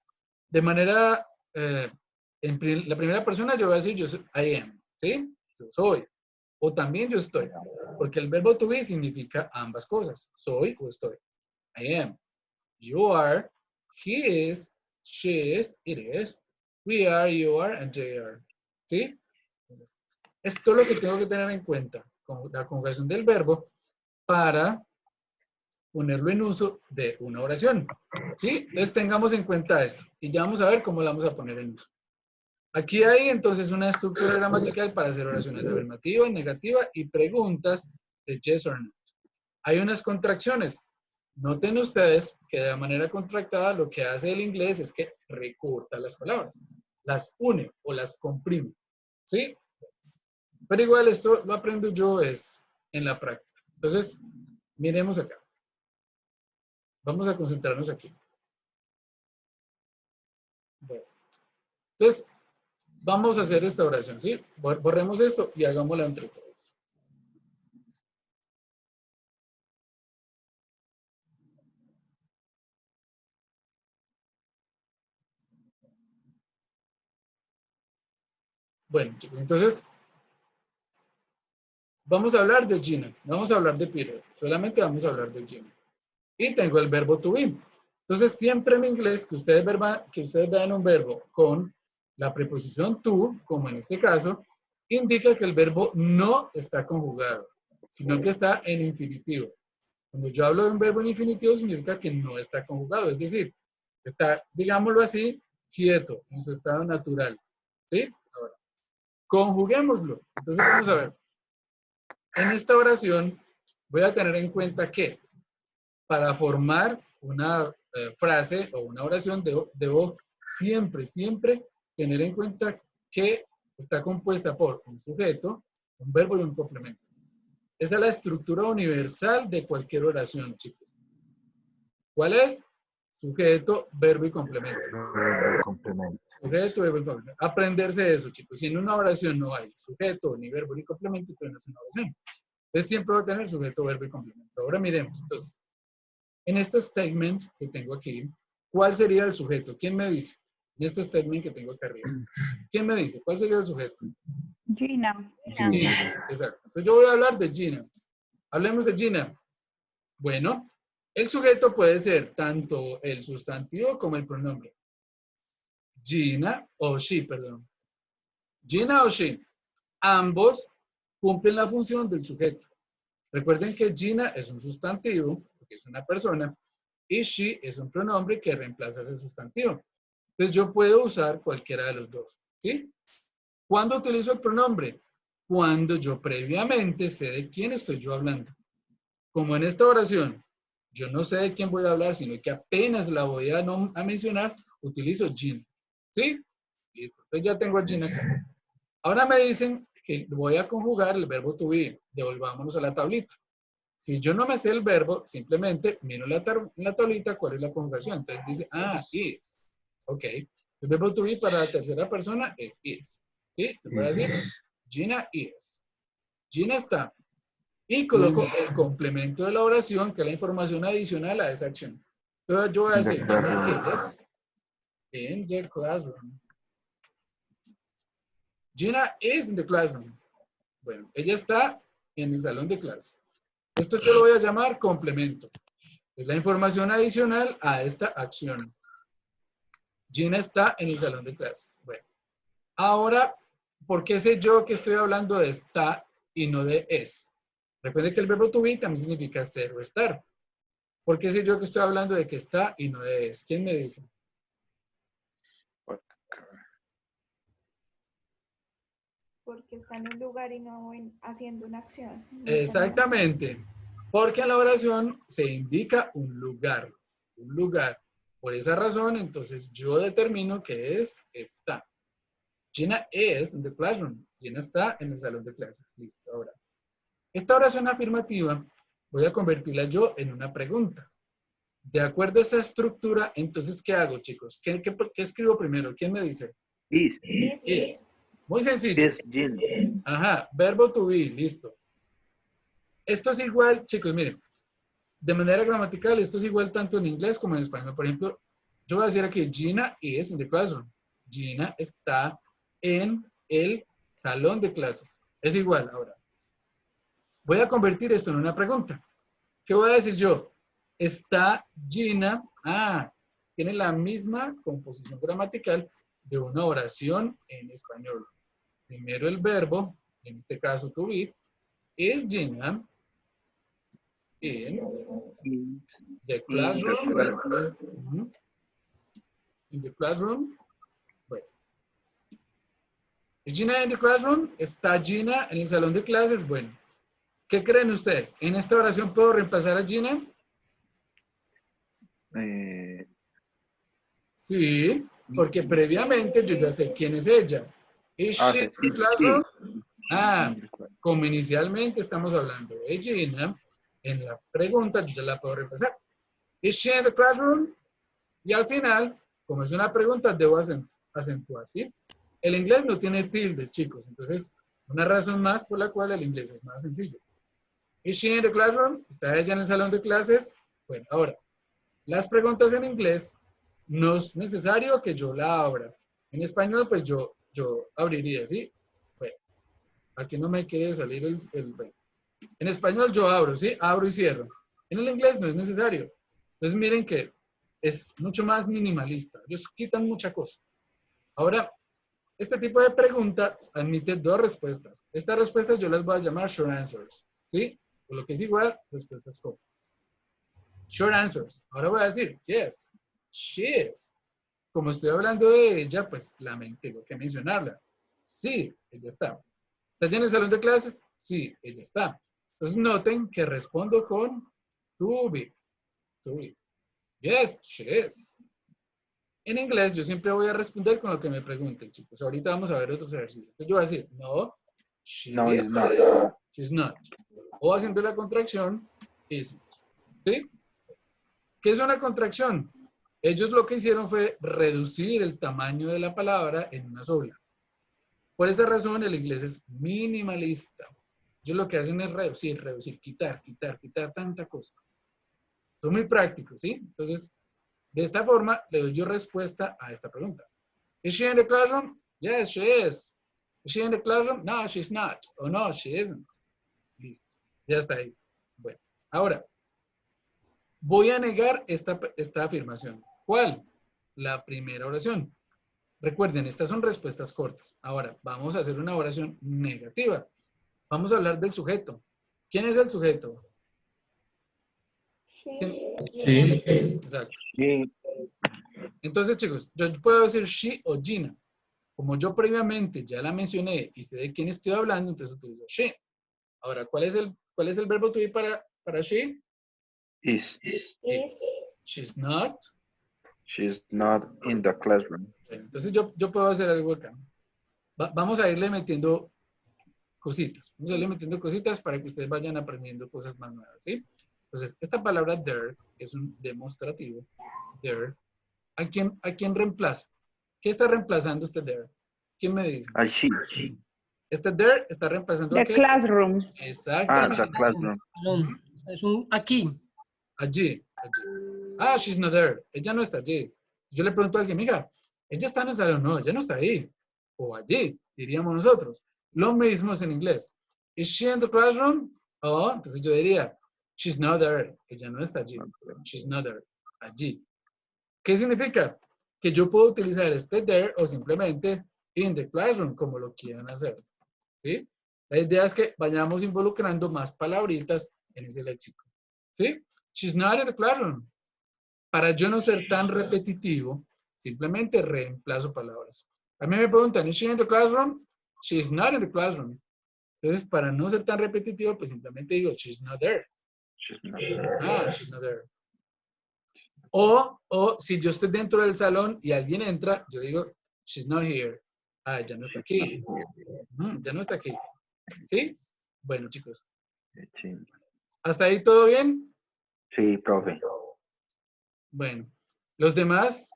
De manera, en la primera persona yo voy a decir yo soy, I am, ¿sí? Yo soy. O también yo estoy. Porque el verbo to be significa ambas cosas. Soy o estoy. I am. You are. He is. She is. It is. We are. You are. And they are. ¿Sí? Entonces, esto es lo que tengo que tener en cuenta con la conjugación del verbo para ponerlo en uso de una oración. ¿Sí? Entonces tengamos en cuenta esto. Y ya vamos a ver cómo la vamos a poner en uso. Aquí hay entonces una estructura gramatical para hacer oraciones afirmativas, negativas y preguntas de yes or no. Hay unas contracciones. Noten ustedes que de manera contractada lo que hace el inglés es que recorta las palabras, las une o las comprime. ¿Sí? Pero igual esto lo aprendo yo es en la práctica. Entonces, miremos acá. Vamos a concentrarnos aquí. Bueno. Entonces, vamos a hacer esta oración, ¿sí? Borremos esto y hagámosla entre todos. Bueno, chicos, entonces, vamos a hablar de Gina, no vamos a hablar de Peter, solamente vamos a hablar de Gina. Y tengo el verbo to be. Entonces, siempre en inglés, que ustedes vean un verbo con la preposición to, como en este caso, indica que el verbo no está conjugado, sino que está en infinitivo. Cuando yo hablo de un verbo en infinitivo, significa que no está conjugado, es decir, está, digámoslo así, quieto, en su estado natural. ¿Sí? Ahora, conjuguémoslo. Entonces, vamos a ver. En esta oración, voy a tener en cuenta que para formar una frase o una oración, debo siempre tener en cuenta que está compuesta por un sujeto, un verbo y un complemento. Esa es la estructura universal de cualquier oración, chicos. ¿Cuál es? Sujeto, verbo y complemento. Complemento. Sujeto, verbo y complemento. Aprenderse eso, chicos. Si en una oración no hay sujeto, ni verbo, ni complemento, entonces no es una oración. Entonces siempre va a tener sujeto, verbo y complemento. Ahora miremos. Entonces, en este statement que tengo aquí, ¿cuál sería el sujeto? ¿Quién me dice? En este statement que tengo acá arriba. ¿Quién me dice? ¿Cuál sería el sujeto? Gina. Gina. Exacto. Entonces yo voy a hablar de Gina. Hablemos de Gina. Bueno, el sujeto puede ser tanto el sustantivo como el pronombre. Gina o she, perdón. Gina o she. Ambos cumplen la función del sujeto. Recuerden que Gina es un sustantivo, porque es una persona, y she es un pronombre que reemplaza ese sustantivo. Entonces yo puedo usar cualquiera de los dos, ¿sí? ¿Cuándo utilizo el pronombre? Cuando yo previamente sé de quién estoy yo hablando. Como en esta oración, yo no sé de quién voy a hablar, sino que apenas la voy a mencionar, utilizo Gina, ¿sí? Listo, entonces ya tengo a Gina acá. Ahora me dicen que voy a conjugar el verbo to be. Devolvámonos a la tablita. Si yo no me sé el verbo, simplemente miro la tablita cuál es la conjugación. Entonces dice, is. Ok. El verbo to be para la tercera persona es is. ¿Sí? Te voy a decir, Gina is. Gina está. Y coloco el complemento de la oración, que es la información adicional a esa acción. Entonces yo voy a decir, Gina is in the classroom. Gina is in the classroom. Bueno, ella está en el salón de clases. Esto yo lo voy a llamar complemento. Es la información adicional a esta acción. Gina está en el salón de clases. Bueno, ahora, ¿por qué sé yo que estoy hablando de está y no de es? Recuerden que el verbo to be también significa ser o estar. ¿Por qué sé yo que estoy hablando de que está y no de es? ¿Quién me dice? Porque está en un lugar y no haciendo una acción. No está en una acción. Exactamente. Porque en la oración se indica un lugar. Un lugar. Por esa razón, entonces yo determino que es está. Gina is in the classroom. Gina está en el salón de clases. Listo. Ahora, esta oración afirmativa voy a convertirla yo en una pregunta. De acuerdo a esa estructura, entonces, ¿qué hago, chicos? ¿Qué escribo primero? ¿Quién me dice? Is. Muy sencillo. Is Gina. Ajá, verbo to be, listo. Esto es igual, chicos, miren, de manera gramatical, esto es igual tanto en inglés como en español. Por ejemplo, yo voy a decir aquí, Gina is in the classroom. Gina está en el salón de clases. Es igual ahora. Voy a convertir esto en una pregunta. ¿Qué voy a decir yo? Está Gina, tiene la misma composición gramatical de una oración en español. Primero el verbo, en este caso to be, is Gina in the classroom. In the classroom. Bueno. ¿Es Gina in the classroom? ¿Está Gina en el salón de clases? Bueno. ¿Qué creen ustedes? ¿En esta oración puedo reemplazar a Gina? Sí, porque previamente yo ya sé quién es ella. ¿Is she in the classroom? Como inicialmente estamos hablando de Gina, en la pregunta yo ya la puedo reemplazar. ¿Is she in the classroom? Y al final, como es una pregunta, debo acentuar, ¿sí? El inglés no tiene tildes, chicos, entonces una razón más por la cual el inglés es más sencillo. ¿Is she in the classroom? ¿Está ella en el salón de clases? Bueno, ahora, las preguntas en inglés no es necesario que yo la abra. En español, pues yo abriría, ¿sí? Bueno, aquí no me quiere salir bueno. En español yo abro, ¿sí? Abro y cierro. En el inglés no es necesario. Entonces miren que es mucho más minimalista. Ellos quitan mucha cosa. Ahora, este tipo de pregunta admite dos respuestas. Estas respuestas yo las voy a llamar short answers, ¿sí? O lo que es igual, respuestas cortas. Short answers. Ahora voy a decir, yes, she is. Como estoy hablando de ella, pues tengo que mencionarla. Sí, ella está. ¿Está ya en el salón de clases? Sí, ella está. Entonces noten que respondo con to be. To be. Yes, she is. En inglés yo siempre voy a responder con lo que me pregunten, chicos. Ahorita vamos a ver otros ejercicios. Entonces yo voy a decir, no, is not. She's not. O haciendo la contracción, isn't. ¿Sí? ¿Qué es una contracción? Ellos lo que hicieron fue reducir el tamaño de la palabra en una sola. Por esa razón el inglés es minimalista. Ellos lo que hacen es reducir, quitar tanta cosa. Son muy prácticos, ¿sí? Entonces, de esta forma le doy yo respuesta a esta pregunta. ¿Is she in the classroom? Yes, she is. ¿Is she in the classroom? No, she's not. O no, she isn't. Listo. Ya está ahí. Bueno, ahora, voy a negar esta afirmación. ¿Cuál? La primera oración. Recuerden, estas son respuestas cortas. Ahora, vamos a hacer una oración negativa. Vamos a hablar del sujeto. ¿Quién es el sujeto? ¿Quién? Sí. Exacto. Sí. Entonces, chicos, yo puedo decir she o Gina. Como yo previamente ya la mencioné y sé de quién estoy hablando, entonces utilizo she. Ahora, ¿cuál es el verbo to be para she? Is. Is. She's not. She's not in the classroom. Entonces yo puedo hacer algo acá. Vamos a irle metiendo cositas. Vamos a irle metiendo cositas para que ustedes vayan aprendiendo cosas más nuevas, ¿sí? Entonces, esta palabra there es un demostrativo. There. ¿A quién reemplaza? ¿Qué está reemplazando este there? ¿Quién me dice? Ah, she. Este there está reemplazando a The qué? classroom. Ah, Exactamente. the classroom. Salón. O sea, es un aquí. Allí. Ah, she's not there. Ella no está allí. Yo le pregunto a alguien, mira, ella está en el salón. No, ella no está ahí. O allí, diríamos nosotros. Lo mismo es en inglés. Is she in the classroom? Oh, entonces yo diría, she's not there. Ella no está allí. She's not there. Allí. ¿Qué significa? Que yo puedo utilizar este there o simplemente in the classroom, como lo quieran hacer. ¿Sí? La idea es que vayamos involucrando más palabritas en ese léxico. ¿Sí? She's not in the classroom. Para yo no ser tan repetitivo, simplemente reemplazo palabras. A mí me preguntan, ¿is she in the classroom? She's not in the classroom. Entonces, para no ser tan repetitivo, pues simplemente digo, she's not there. She's not there. Ah, she's not there. O si yo estoy dentro del salón y alguien entra, yo digo, she's not here. Ah, ya no está aquí. Ya no está aquí. ¿Sí? Bueno, chicos. Sí, ¿Hasta ahí todo bien? sí, profe. Bueno. Los demás,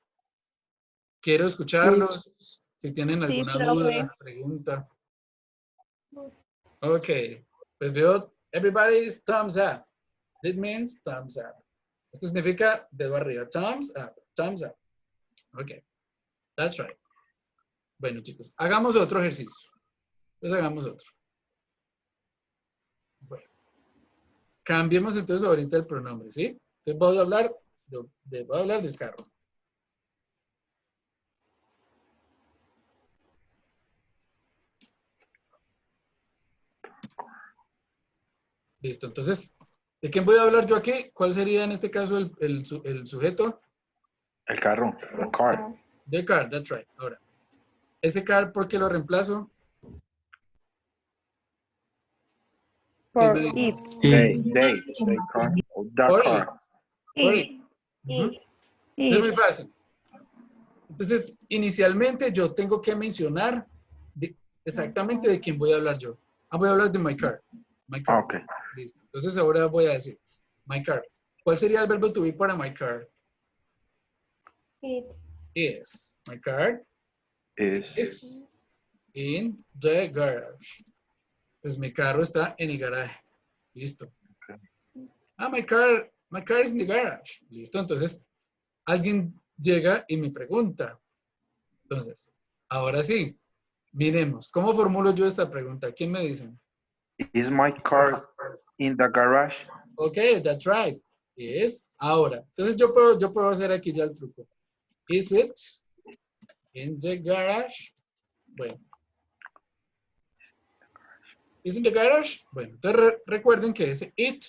quiero escucharlos. Si tienen Sí, alguna profe. duda, pregunta. Ok. Pues veo, everybody's thumbs up. That means thumbs up. Esto significa dedo arriba. Thumbs up. Thumbs up. Ok. That's right. Bueno, chicos, hagamos otro ejercicio. Entonces hagamos otro. Bueno. Cambiemos entonces ahorita el pronombre, ¿sí? Entonces voy a hablar del carro. Listo, entonces, ¿de quién voy a hablar yo aquí? ¿Cuál sería en este caso el sujeto? El carro. The car. The car, that's right. Ahora, ese car, ¿por qué lo reemplazo? For ¿Quién me it. They car. O the For car. Por It. it. Ujú. It. Es muy It. fácil. Entonces, inicialmente yo tengo que mencionar exactamente de quién voy a hablar yo. Voy a hablar de my car. My car. Ok. Listo. Entonces ahora voy a decir, my car. ¿Cuál sería el verbo to be para my car? It. Is. My car Is. is in the garage. Entonces mi carro está en el garaje. Listo. Ah, my car is in the garage. Listo. Entonces, alguien llega y me pregunta. Entonces, ahora sí, miremos. ¿Cómo formulo yo esta pregunta? ¿Quién me dice? Is my car in the garage? Ok, that's right. Is ahora. Entonces yo puedo hacer aquí ya el truco. Is it in the garage? Bueno. Is in the garage? Bueno, entonces recuerden que ese it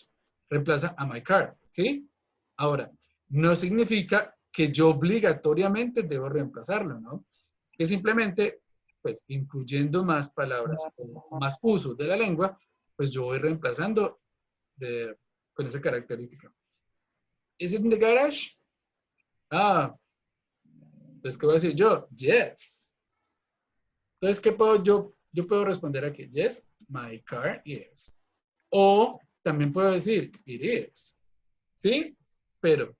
reemplaza a my car, ¿sí? Ahora, no significa que yo obligatoriamente debo reemplazarlo, ¿no? Que simplemente, pues, incluyendo más palabras o más uso de la lengua, pues yo voy reemplazando con esa característica. ¿Is it in the garage? Ah, pues, ¿qué voy a decir yo? Yes. Entonces, ¿qué puedo yo puedo responder aquí? Yes, my car is. O también puedo decir, it is. ¿Sí? Pero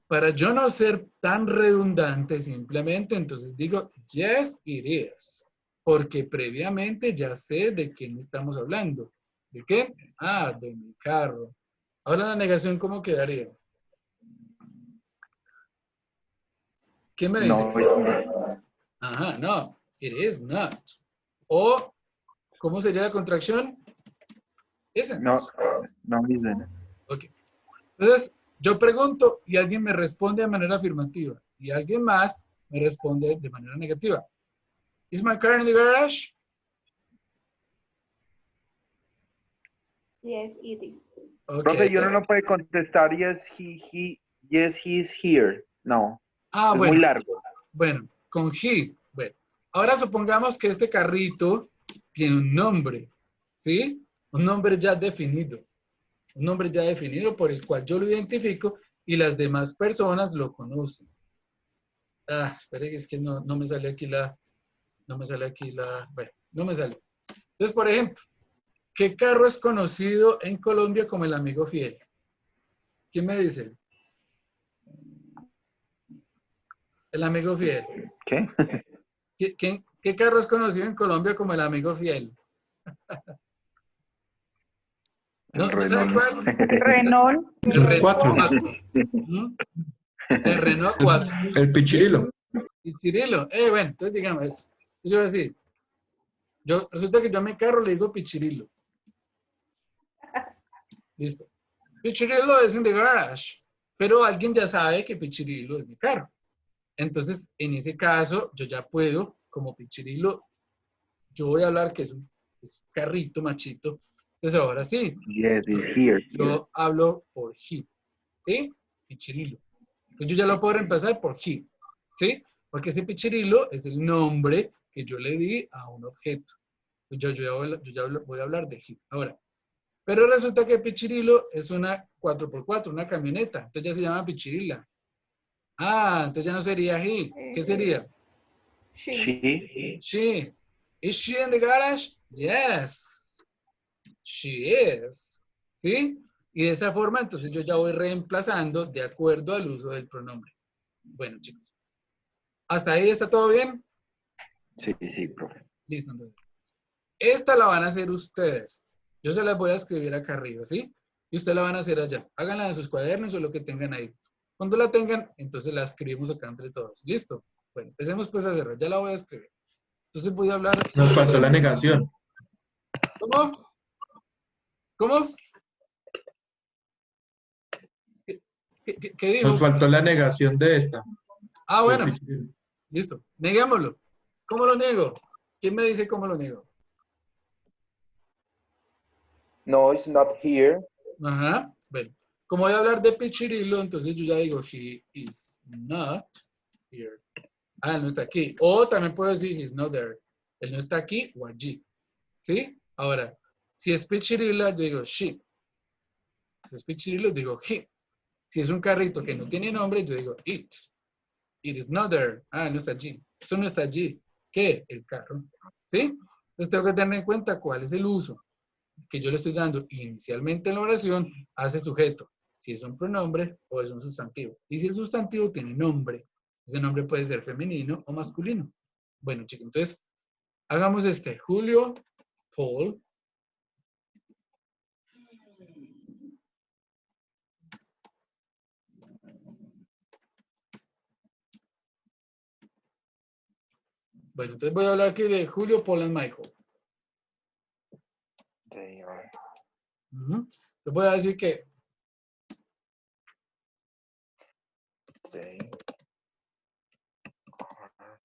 para yo no ser tan redundante, simplemente entonces digo, yes, it is. Porque previamente ya sé de quién estamos hablando. ¿De qué? Ah, de mi carro. Ahora la negación, ¿cómo quedaría? ¿Qué me dice? No, Ajá, no, it is not. O, ¿cómo sería la contracción? Isn't. no, no isn't. Ok. Entonces, yo pregunto y alguien me responde de manera afirmativa y alguien más me responde de manera negativa. Is my car in the garage? Yes, it is. Ok. Profe, y uno no puede contestar yes, he is here. No, Ah, es muy bueno, largo. bueno, con he. Bueno, ahora supongamos que este carrito tiene un nombre, ¿sí? Un nombre ya definido. Un nombre ya definido por el cual yo lo identifico y las demás personas lo conocen. Ah, espere, es que no me sale aquí bueno, no me sale. Entonces, por ejemplo, ¿qué carro es conocido en Colombia como el amigo fiel? ¿Quién me dice? El amigo fiel. ¿Qué? ¿Qué carro es conocido en Colombia como el amigo fiel? El ¿No sabe Renault. cuál? Renault. El Renault 4. 4. ¿Mm? El Renault 4. El pichirilo. Y Cirilo. Bueno, entonces digamos eso. Yo voy a decir, resulta que yo a mi carro le digo Pichirilo. Listo. Pichirilo es in the garage. Pero alguien ya sabe que Pichirilo es mi carro. Entonces, en ese caso, yo ya puedo, como Pichirilo, yo voy a hablar que es un carrito machito. Entonces, ahora sí, Yes, it's here. yo hablo por he. ¿Sí? Pichirilo. Entonces, yo ya lo puedo reemplazar por he. ¿Sí? Porque ese Pichirilo es el nombre que yo le di a un objeto. Voy a hablar de he. Ahora, pero resulta que Pichirilo es una 4x4, una camioneta. Entonces ya se llama Pichirila. Ah, entonces ya no sería he. ¿Qué sería? She. She. She. Is she in the garage? Yes. She is. ¿Sí? Y de esa forma, entonces yo ya voy reemplazando de acuerdo al uso del pronombre. Bueno, chicos. ¿Hasta ahí está todo bien? Sí, profe. Listo, entonces. Esta la van a hacer ustedes. Yo se las voy a escribir acá arriba, ¿sí? Y ustedes la van a hacer allá. Háganla en sus cuadernos o lo que tengan ahí. Cuando la tengan, entonces la escribimos acá entre todos. ¿Listo? Bueno, empecemos pues a hacerla. Ya la voy a escribir. Entonces voy a hablar. Nos faltó la negación. ¿Cómo? ¿Cómo? ¿Qué Nos dijo? faltó la negación de esta. Ah, del bueno. pichirilo. Listo. Neguémoslo. ¿Cómo lo niego? ¿Quién me dice cómo lo niego? No, it's not here. Ajá. Bueno. Como voy a hablar de Pichirilo, entonces yo ya digo, he is not here. Ah, él no está aquí. O también puedo decir, he's not there. Él no está aquí o allí. ¿Sí? Ahora, si es Pichirila, yo digo she. Si es Pichirilo, digo he. Si es un carrito que no tiene nombre, yo digo it. It is not there. Ah, no está allí. Eso no está allí. ¿Qué? El carro. ¿Sí? Entonces tengo que tener en cuenta cuál es el uso que yo le estoy dando inicialmente en la oración a ese sujeto. Si es un pronombre o es un sustantivo. Y si el sustantivo tiene nombre, ese nombre puede ser femenino o masculino. Bueno, chicos, entonces hagamos este. Julio, Paul. Bueno, entonces voy a hablar aquí de Julio, Paul y Michael. They are. Te voy a decir que They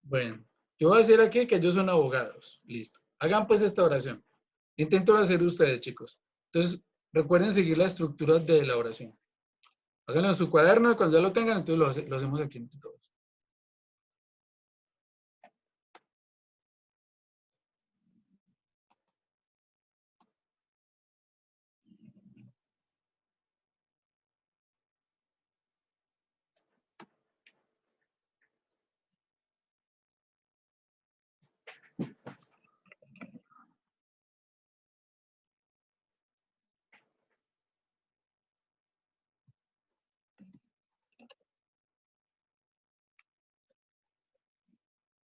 bueno, yo voy a decir aquí que ellos son abogados. Listo. Hagan pues esta oración. Intento hacer ustedes, chicos. Entonces, recuerden seguir la estructura de la oración. Háganlo en su cuaderno y cuando ya lo tengan, entonces lo hacemos aquí entre todos.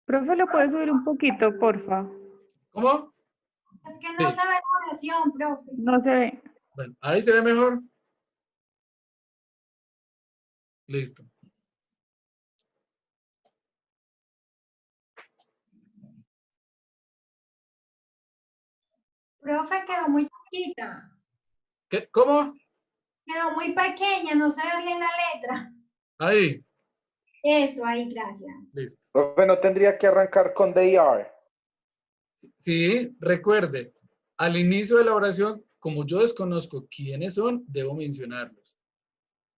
Profe, ¿lo puede subir un poquito, porfa? ¿Cómo? Es que no Sí. se ve la oración, profe. No se ve. Bueno, ahí se ve mejor. Listo. Profe, quedó muy chiquita. ¿Qué? ¿Cómo? Quedó muy pequeña, no se ve bien la letra. Ahí. Eso, ahí, gracias. Listo. Profe, no tendría que arrancar con they are. Sí, recuerde, al inicio de la oración, como yo desconozco quiénes son, debo mencionarlos.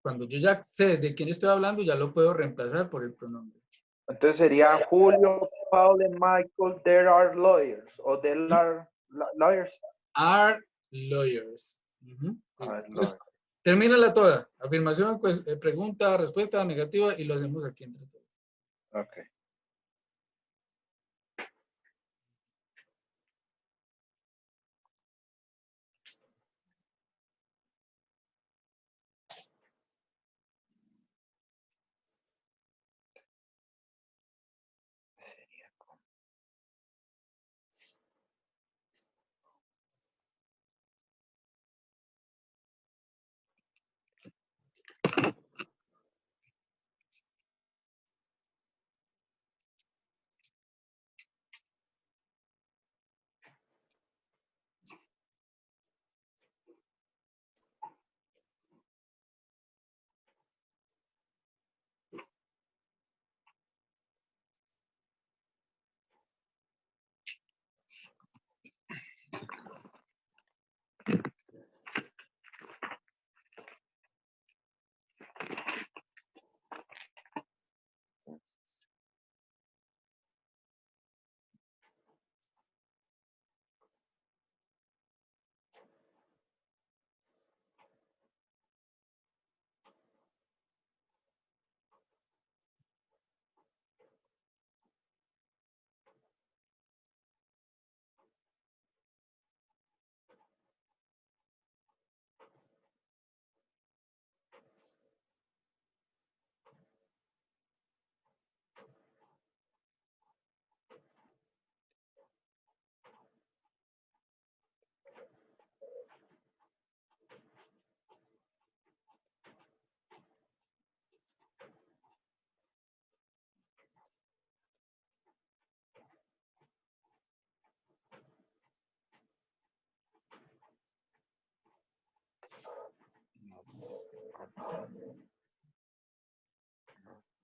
Cuando yo ya sé de quién estoy hablando, ya lo puedo reemplazar por el pronombre. Entonces sería Julio, Paul and Michael, there are lawyers. O there are lawyers. Are lawyers. Ujú. Listo. Are Entonces, lawyers. termínala toda. Afirmación, pues, pregunta, respuesta negativa y lo hacemos aquí entre todos. Okay.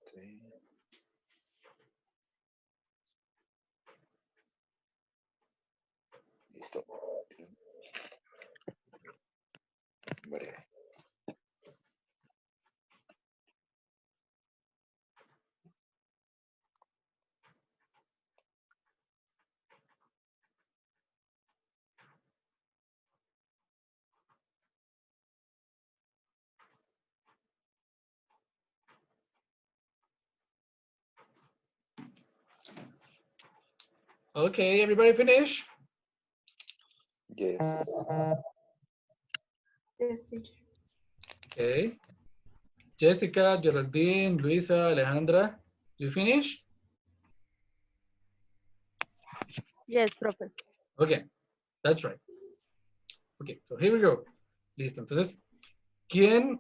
Sí. Listo. Breve. Okay, everybody finish? Yes. Yes, teacher. Okay. Jessica, Geraldine, Luisa, Alejandra, you finish? Yes, profe. Okay, that's right. Okay, so here we go. Listo. Entonces, ¿quién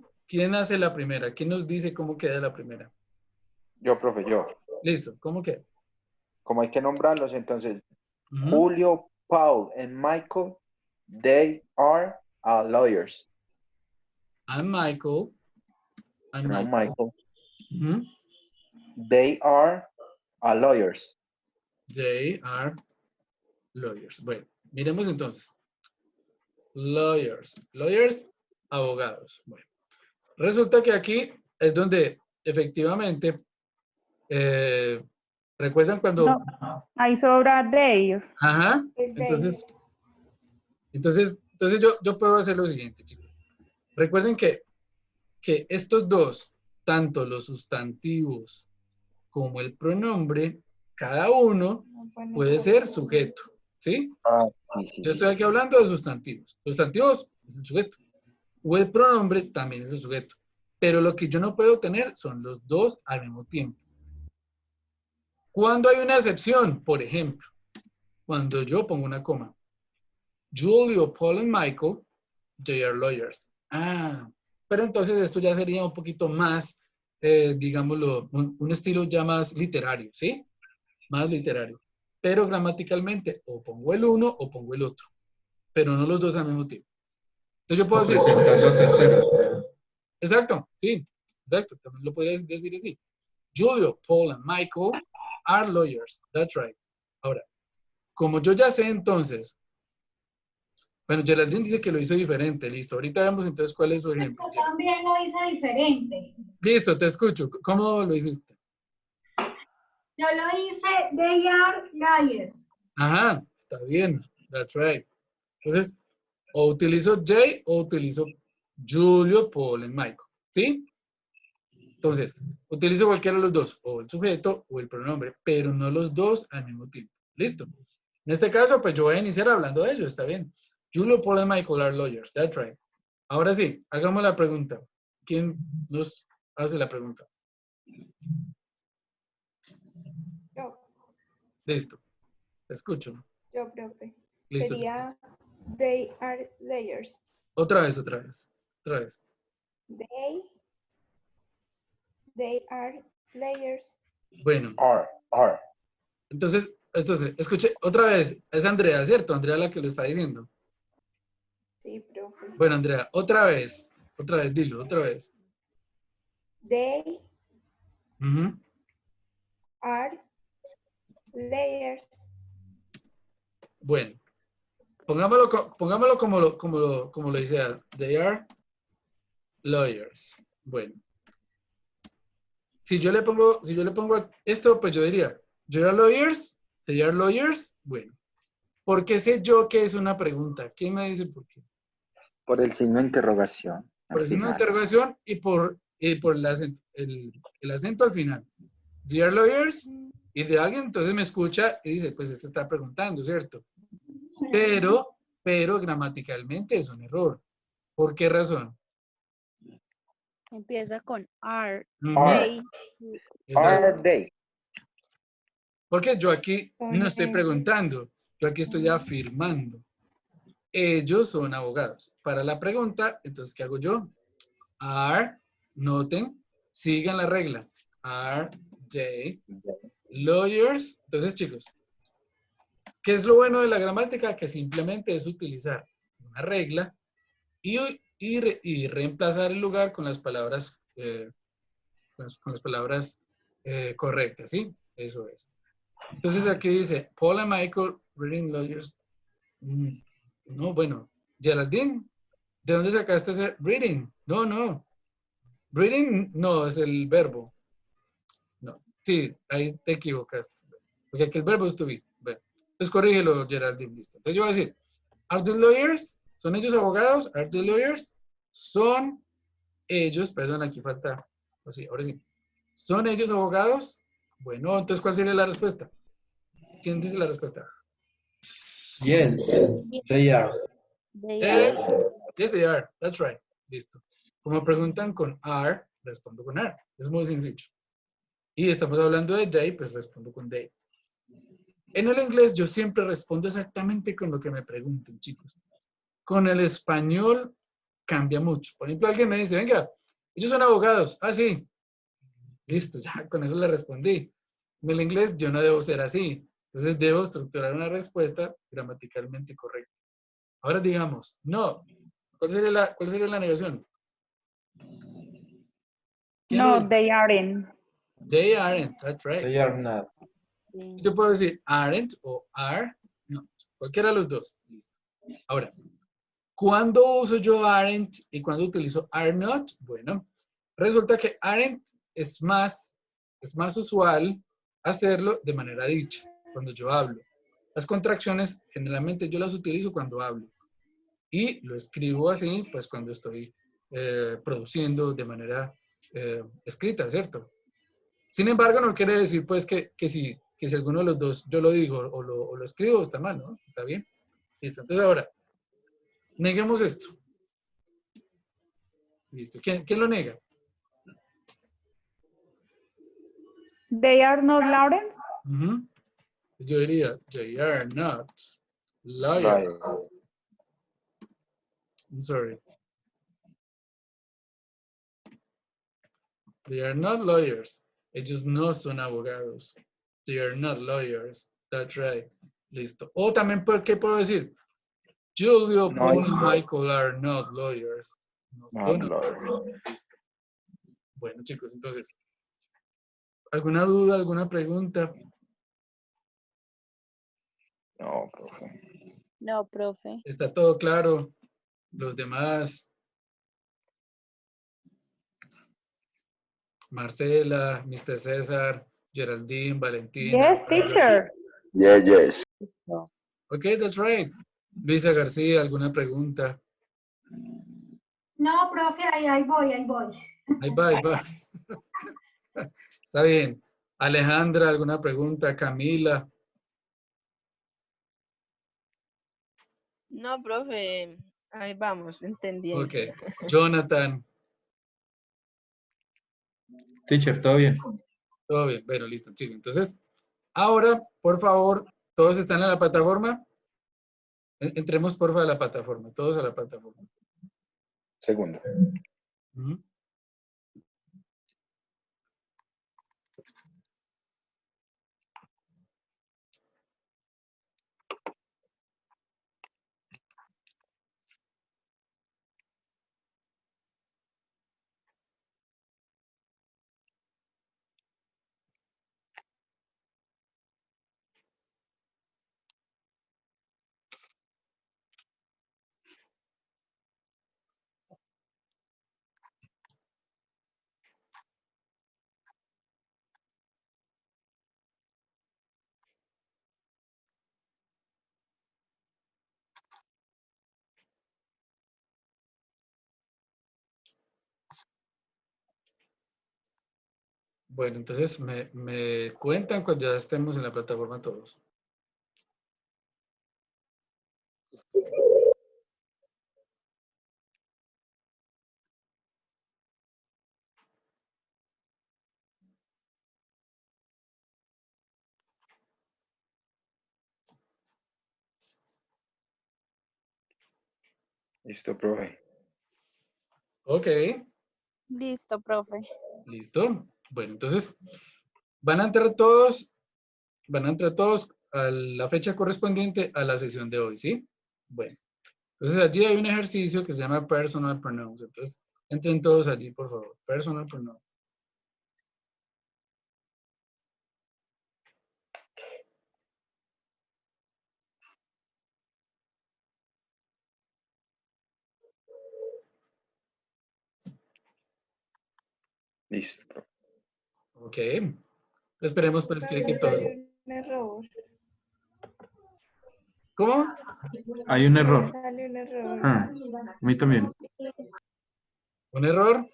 hace la primera? ¿Quién nos dice cómo queda la primera? Yo, profe, yo. Listo, ¿cómo queda? Como hay que nombrarlos, entonces, Ujú. Julio, Paul, and Michael, they are lawyers. I'm Michael. I'm No, Michael. Michael. Ujú. They are lawyers. They are lawyers. Bueno, miremos entonces. Lawyers. Lawyers, abogados. Bueno, resulta que aquí es donde efectivamente, ¿recuerdan cuando? No, ahí sobra they. Ajá. El de Entonces yo puedo hacer lo siguiente, chicos. Recuerden que estos dos, tanto los sustantivos como el pronombre, cada uno no pone puede sobre. ser sujeto, ¿sí? Sí, sí, Yo sí. estoy aquí hablando de sustantivos. Los sustantivos es el sujeto. O el pronombre también es el sujeto. Pero lo que yo no puedo tener son los dos al mismo tiempo. Cuando hay una excepción, por ejemplo, cuando yo pongo una coma. Julio, Paul and Michael, they are lawyers. Ah, pero entonces esto ya sería un poquito más, digámoslo, un estilo ya más literario, ¿sí? Más literario. Pero gramaticalmente, o pongo el uno o pongo el otro. Pero no los dos al mismo tiempo. Entonces yo puedo decir... Presentando a terceros. Exacto, sí, exacto. También lo podrías decir así. Julio, Paul and Michael are lawyers. That's right. Ahora, como yo ya sé entonces... Bueno, Geraldine dice que lo hizo diferente. Listo. Ahorita vemos entonces cuál es su ejemplo. Yo también lo hice diferente. Listo, te escucho. ¿Cómo lo hiciste? Yo lo hice, they are liars. Ajá, está bien. That's right. Entonces, o utilizo J o utilizo Julio, Paul and Michael. ¿Sí? Entonces, utilizo cualquiera de los dos, o el sujeto o el pronombre, pero no los dos al mismo tiempo. ¿Listo? En este caso, pues yo voy a iniciar hablando de ellos, está bien. Julio, Paul and Michael are lawyers. That's right. Ahora sí, hagamos la pregunta. ¿Quién nos hace la pregunta? Yo, Listo. Te escucho. profe. Listo. Sería they are layers. Otra vez, otra vez. Otra vez. They are layers. Bueno, Are. entonces, escuche, otra vez. Es Andrea, ¿cierto? Andrea la que lo está diciendo. Sí, profe. Bueno, Andrea, otra vez, dilo, otra vez. They Ujú. are layers. Bueno, pongámoslo como lo dice. They are lawyers. Bueno. Si yo le pongo esto, pues yo diría, they are lawyers, they are lawyers. Bueno, ¿por qué sé yo que es una pregunta? ¿Quién me dice por qué? Por el signo de interrogación. Por al el signo de final. interrogación y por el acento al final. They are lawyers, y de alguien entonces me escucha y dice, pues este está preguntando, ¿cierto? Pero gramaticalmente es un error. ¿Por qué razón? Empieza con are. Ujú. Are. Exacto. Are they? Porque yo aquí no estoy Con preguntando, yo aquí estoy afirmando. Ellos son abogados. Para la pregunta, entonces, ¿qué hago yo? Are, noten, sigan la regla. Are they lawyers? Entonces, chicos, ¿qué es lo bueno de la gramática? Que simplemente es utilizar una regla y reemplazar el lugar con las palabras, con las palabras correctas, ¿sí? Eso es. Entonces aquí dice, Paul and Michael reading lawyers. No, bueno, Geraldine, ¿de dónde sacaste ese reading? No. Reading no es el verbo. No, sí, ahí te equivocaste. Porque aquí el verbo es to be. Bueno, pues corrígelo, Geraldine, listo. Entonces yo voy a decir, are the lawyers? ¿Son ellos abogados? Are the lawyers? Son ellos, perdón, aquí falta, así, ahora sí. ¿Son ellos abogados? Bueno, entonces, ¿cuál sería la respuesta? ¿Quién dice la respuesta? Yes, they are. Yes, they are. That's right. Listo. Como preguntan con are, respondo con are. Es muy sencillo. Y estamos hablando de they, pues respondo con they. En el inglés yo siempre respondo exactamente con lo que me pregunten, chicos. Con el español cambia mucho. Por ejemplo, alguien me dice, venga, ellos son abogados. Ah, sí. Listo, ya con eso le respondí. En el inglés yo no debo ser así. Entonces debo estructurar una respuesta gramaticalmente correcta. Ahora digamos, no. ¿Cuál sería la negación? ¿Quién lo No, dice? they aren't. They aren't, that's right. They are not. Yo puedo decir aren't o are. No, cualquiera de los dos. Listo. Ahora, ¿cuándo uso yo aren't y cuándo utilizo are not? Bueno, resulta que aren't es más usual hacerlo de manera dicha, cuando yo hablo. Las contracciones generalmente yo las utilizo cuando hablo. Y lo escribo así, pues cuando estoy produciendo de manera escrita, ¿cierto? Sin embargo, no quiere decir pues que si alguno de los dos yo lo digo o lo escribo, está mal, ¿no? ¿Está bien? Listo. Entonces ahora, neguemos esto. Listo. ¿Quién lo nega? They are not Lawrence. Ujú. Yo diría, they are not lawyers. I'm sorry. They are not lawyers. Ellos no son abogados. They are not lawyers. That's right. Listo. O también, ¿qué puedo decir? Julio, No, Paul, y Michael are not lawyers. No son no, abogados. Listo. Bueno, chicos, entonces, ¿alguna duda, alguna pregunta? no, profe. No, profe. ¿Está todo claro? Los demás, Marcela, Mr. César, Geraldine, Valentina. Yes, teacher. Yes. Ok, that's right. Luisa García, ¿alguna pregunta? No, profe, ahí voy. Ahí va, ahí va. Está bien. Alejandra, ¿alguna pregunta? Camila. No, profe. Ahí vamos, entendiendo. Ok. Jonathan. Teacher, ¿todo bien? Todo bien. Bueno, listo, chicos. Entonces, ahora, por favor, ¿todos están en la plataforma? Entremos, por favor, a la plataforma. Todos a la plataforma. Segundo. Ujú. Bueno, entonces me cuentan cuando ya estemos en la plataforma todos. Listo, profe. Ok, Listo, profe. listo. Bueno, entonces van a entrar todos a la fecha correspondiente a la sesión de hoy, ¿sí? Bueno, entonces allí hay un ejercicio que se llama Personal Pronouns. Entonces, entren todos allí, por favor. Personal Pronouns. Listo, profe. Ok. Esperemos pues que todos. Sale un error. ¿Cómo? Hay un error. Sale un error. Ah, a mí también. ¿Un error?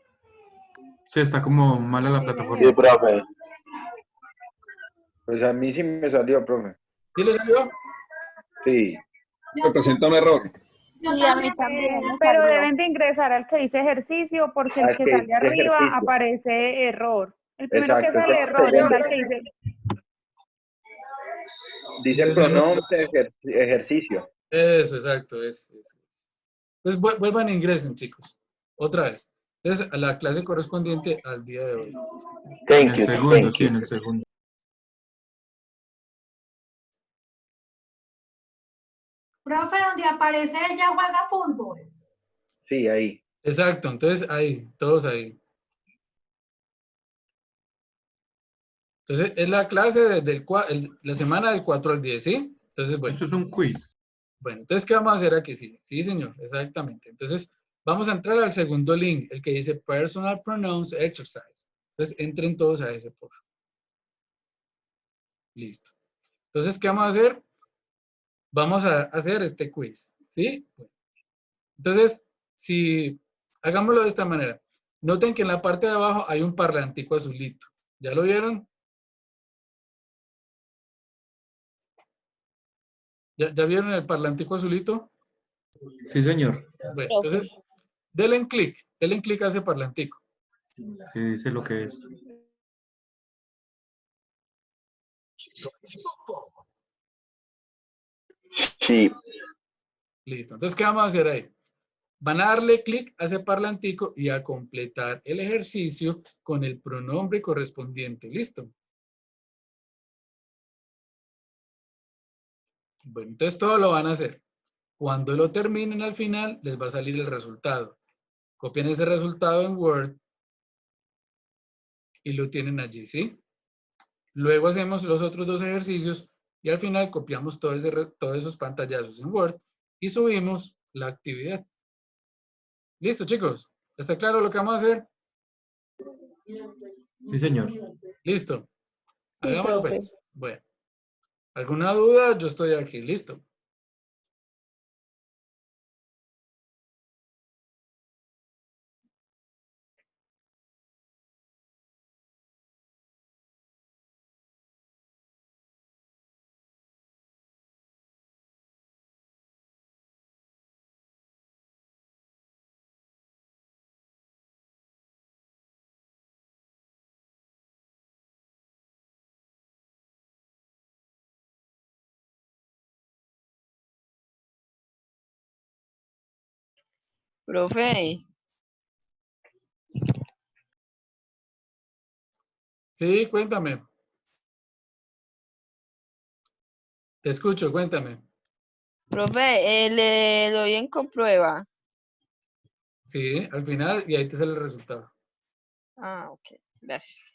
Sí, está como mala la Sí, plataforma. señor. profe. Pues a mí sí me salió, profe. ¿Sí le salió? Sí. Me presenta un error. Sí, a mí también me Pero salió. deben de ingresar al que dice ejercicio porque el Al que que sale dice arriba ejercicio. aparece error. El primero que Exacto, sale ese error se es llama. el que dice. Dice pronoun ejercicio. Eso, exacto. Entonces vuelvan e ingresen, chicos. Otra vez. Entonces, a la clase correspondiente al día de hoy. En el segundo, sí, en el segundo. Profe, donde aparece ella juega fútbol. Sí, ahí. Exacto. Entonces, ahí, todos ahí. Entonces, es la clase desde la semana del 4 al 10, ¿sí? Entonces, bueno. Esto es un quiz. Bueno, entonces, ¿qué vamos a hacer aquí? Sí, sí, señor, exactamente. Entonces, vamos a entrar al segundo link, el que dice Personal Pronouns Exercise. Entonces, entren todos a ese, por favor. Listo. Entonces, ¿qué vamos a hacer? Vamos a hacer este quiz, ¿sí? Bueno. Entonces, si hagámoslo de esta manera. Noten que en la parte de abajo hay un parlantico azulito. ¿Ya lo vieron? ¿Ya vieron el parlantico azulito? Sí, señor. Bueno, entonces, denle en clic a ese parlantico. Sí, dice lo que es. Sí. Listo. Entonces, ¿qué vamos a hacer ahí? Van a darle clic a ese parlantico y a completar el ejercicio con el pronombre correspondiente. ¿Listo? Bueno, entonces todo lo van a hacer. Cuando lo terminen al final, les va a salir el resultado. Copian ese resultado en Word y lo tienen allí, ¿sí? Luego hacemos los otros dos ejercicios y al final copiamos todos esos pantallazos en Word y subimos la actividad. ¿Listo, chicos? ¿Está claro lo que vamos a hacer? Sí, señor. Listo. Sí, Hagámoslo profe. pues. Bueno. ¿Alguna duda? Yo estoy aquí. Listo. Profe, Sí, cuéntame. Te escucho, cuéntame. profe, le doy en comprueba. Sí, al final y ahí te sale el resultado. Ah, ok, gracias.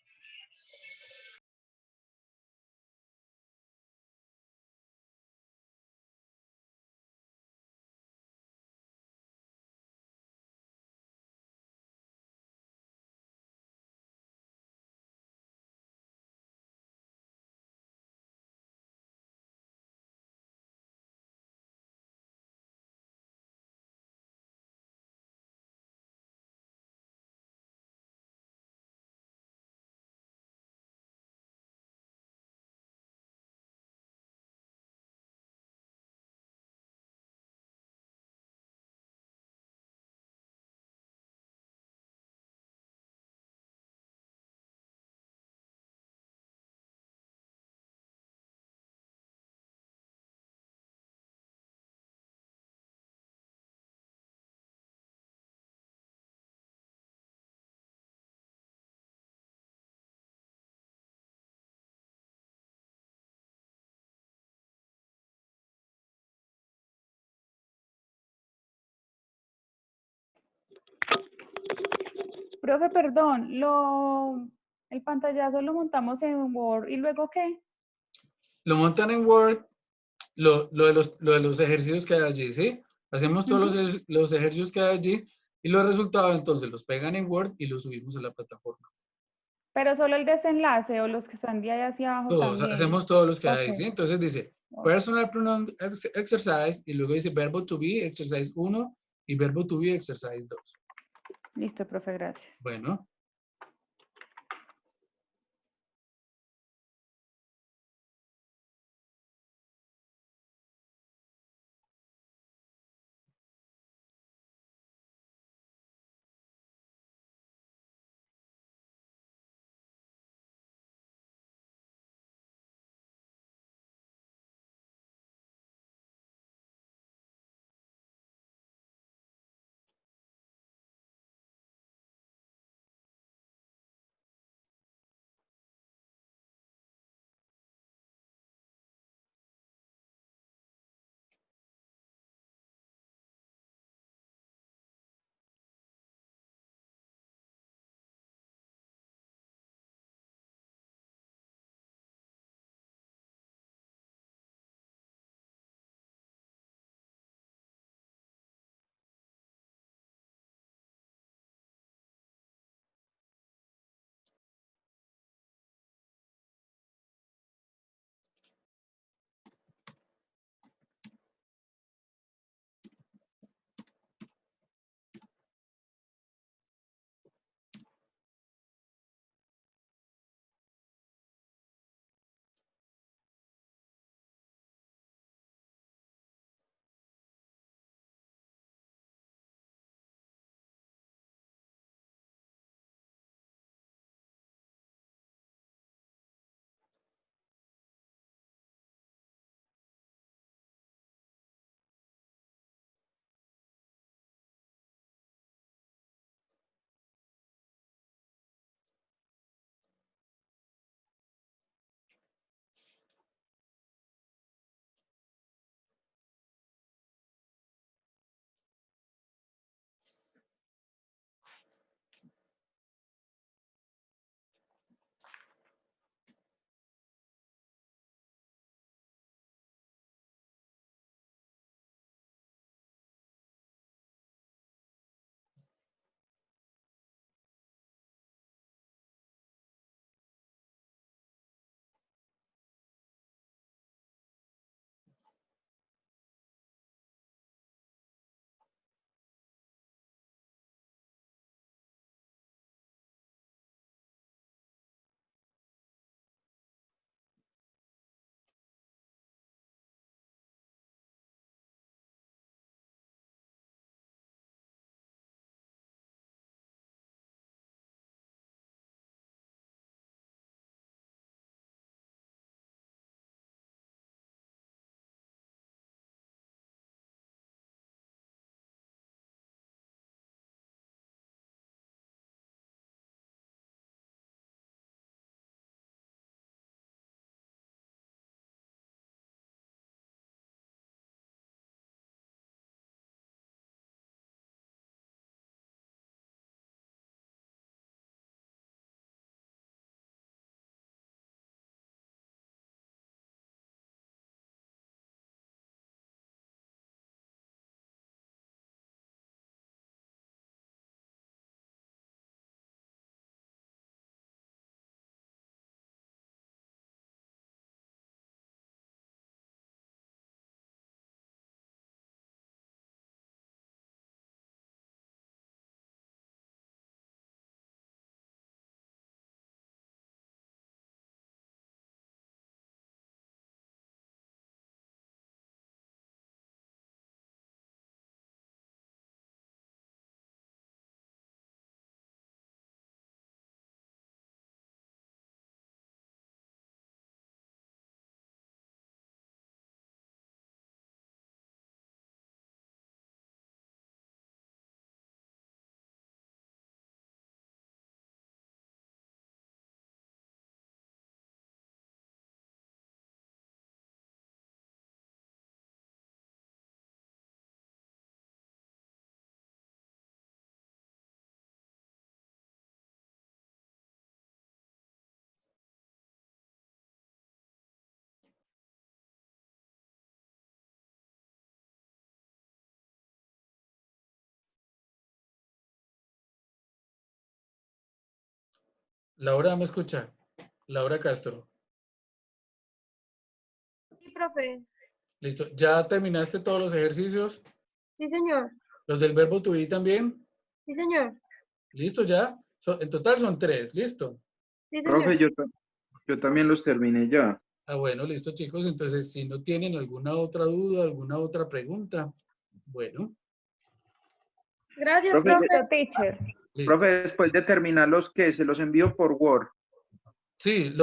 Profe, perdón, el pantallazo lo montamos en Word y luego ¿qué? Lo montan en Word, lo de los ejercicios que hay allí, ¿sí? Hacemos todos Ujú. los ejercicios que hay allí y los resultados entonces los pegan en Word y los subimos a la plataforma. Pero solo el desenlace o los que están de ahí hacia abajo Todos, también. hacemos todos los que Ok, hay, ¿sí? Entonces dice ok. personal pronoun exercise y luego dice verbo to be, exercise 1 y verbo to be, exercise 2. Listo, profe, gracias. Bueno, Laura, ¿me escucha? Laura Castro. Sí, profe. Listo. ¿Ya terminaste todos los ejercicios? Sí, señor. ¿Los del verbo to be también? Sí, señor. ¿Listo ya? En total son 3, ¿listo? Sí, señor. Profe, yo también los terminé ya. Ah, bueno, listo, chicos. Entonces, si no tienen alguna otra duda, alguna otra pregunta, bueno, Gracias, Profe, profe. Listo, teacher. listo. Profe, después de terminar los que se los envío por Word. Sí,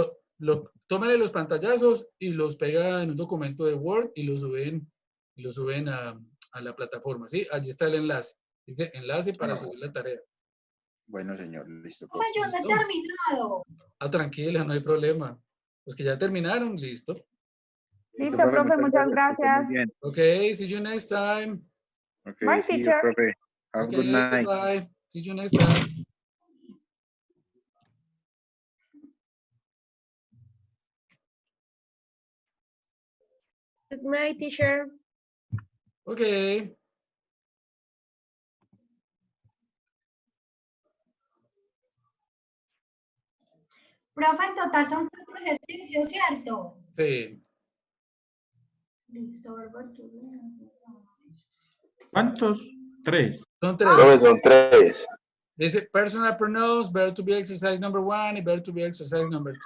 tómale los pantallazos y los pega en un documento de Word y lo suben a la plataforma, ¿sí? Allí está el enlace. Dice enlace para subir la tarea. Bueno, señor, listo. Profe, yo no he ¿Listo? terminado. Ah, tranquila, no hay problema. Los que ya terminaron, listo. Listo, profe, muchas gracias. Muy bien. Ok, see you next time. Okay, Bye, see you, teacher. profe. Have a Okay, good night. goodbye. See you next time. Good night, teacher. Okay. Profe, en total son 4 ejercicios, ¿cierto? Sí. Listo, verbo to be. ¿Cuántos? 3. Son 3. Profe, son 3. Dice personal pronouns, verb to be exercise number 1 y verb to be exercise number 2.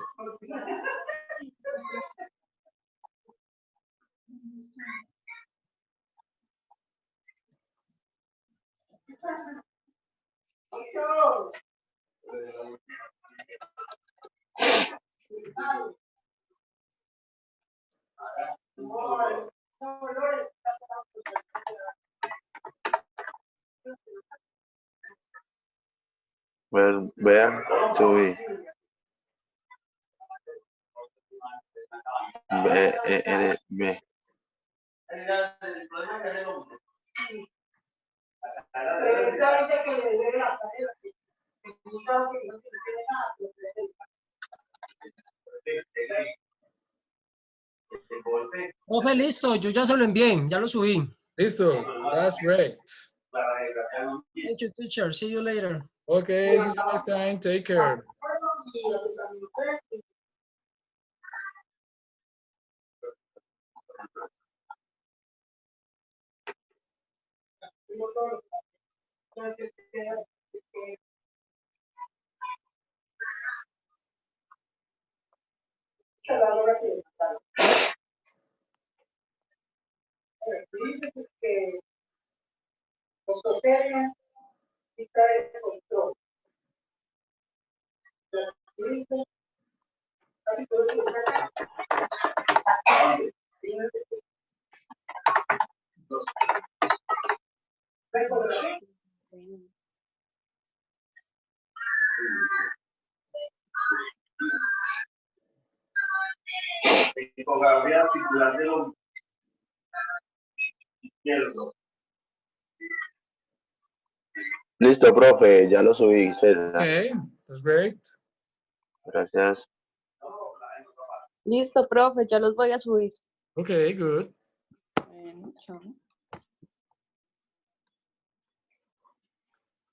Verb to be. B. Profe, listo, yo ya se lo envié, ya lo subí. Listo. That's great. Thank you, teacher. See you later. Okay, see you next time. Take care. Tipografía titular de los izquierdo. Listo, profe, ya lo subí, César. Okay, that's great. Gracias. Listo, profe, ya los voy a subir. Okay, good. Bueno, chao.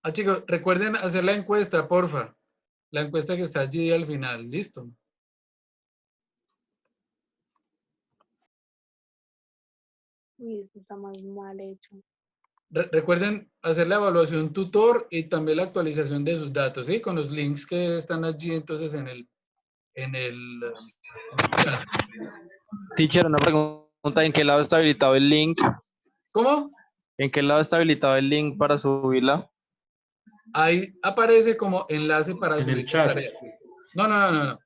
Ah, chicos, recuerden hacer la encuesta, porfa. La encuesta que está allí al final. Listo. Uy, esto está más mal hecho. Recuerden hacer la evaluación tutor y también la actualización de sus datos, ¿sí? Con los links que están allí entonces en el chat. Teacher, una pregunta, ¿en qué lado está habilitado el link? ¿Cómo? ¿En qué lado está habilitado el link para subirla? Ahí aparece como enlace para En subir el chat. la tarea.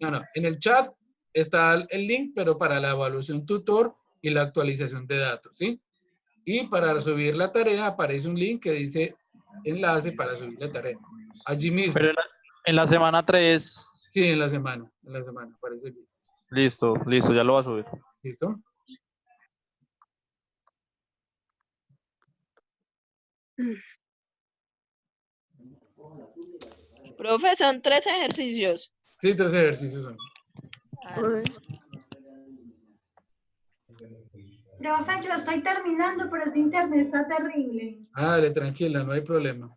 No. En el chat está el link, pero para la evaluación tutor y la actualización de datos, ¿sí? Y para subir la tarea aparece un link que dice enlace para subir la tarea. Allí mismo. Pero en la semana 3. Sí, en la semana aparece allí. Listo, ya lo va a subir. ¿Listo? Profe, son 3 ejercicios. Sí, 3 ejercicios son. Profe, yo estoy terminando, pero este internet está terrible. Dale, tranquila, no hay problema.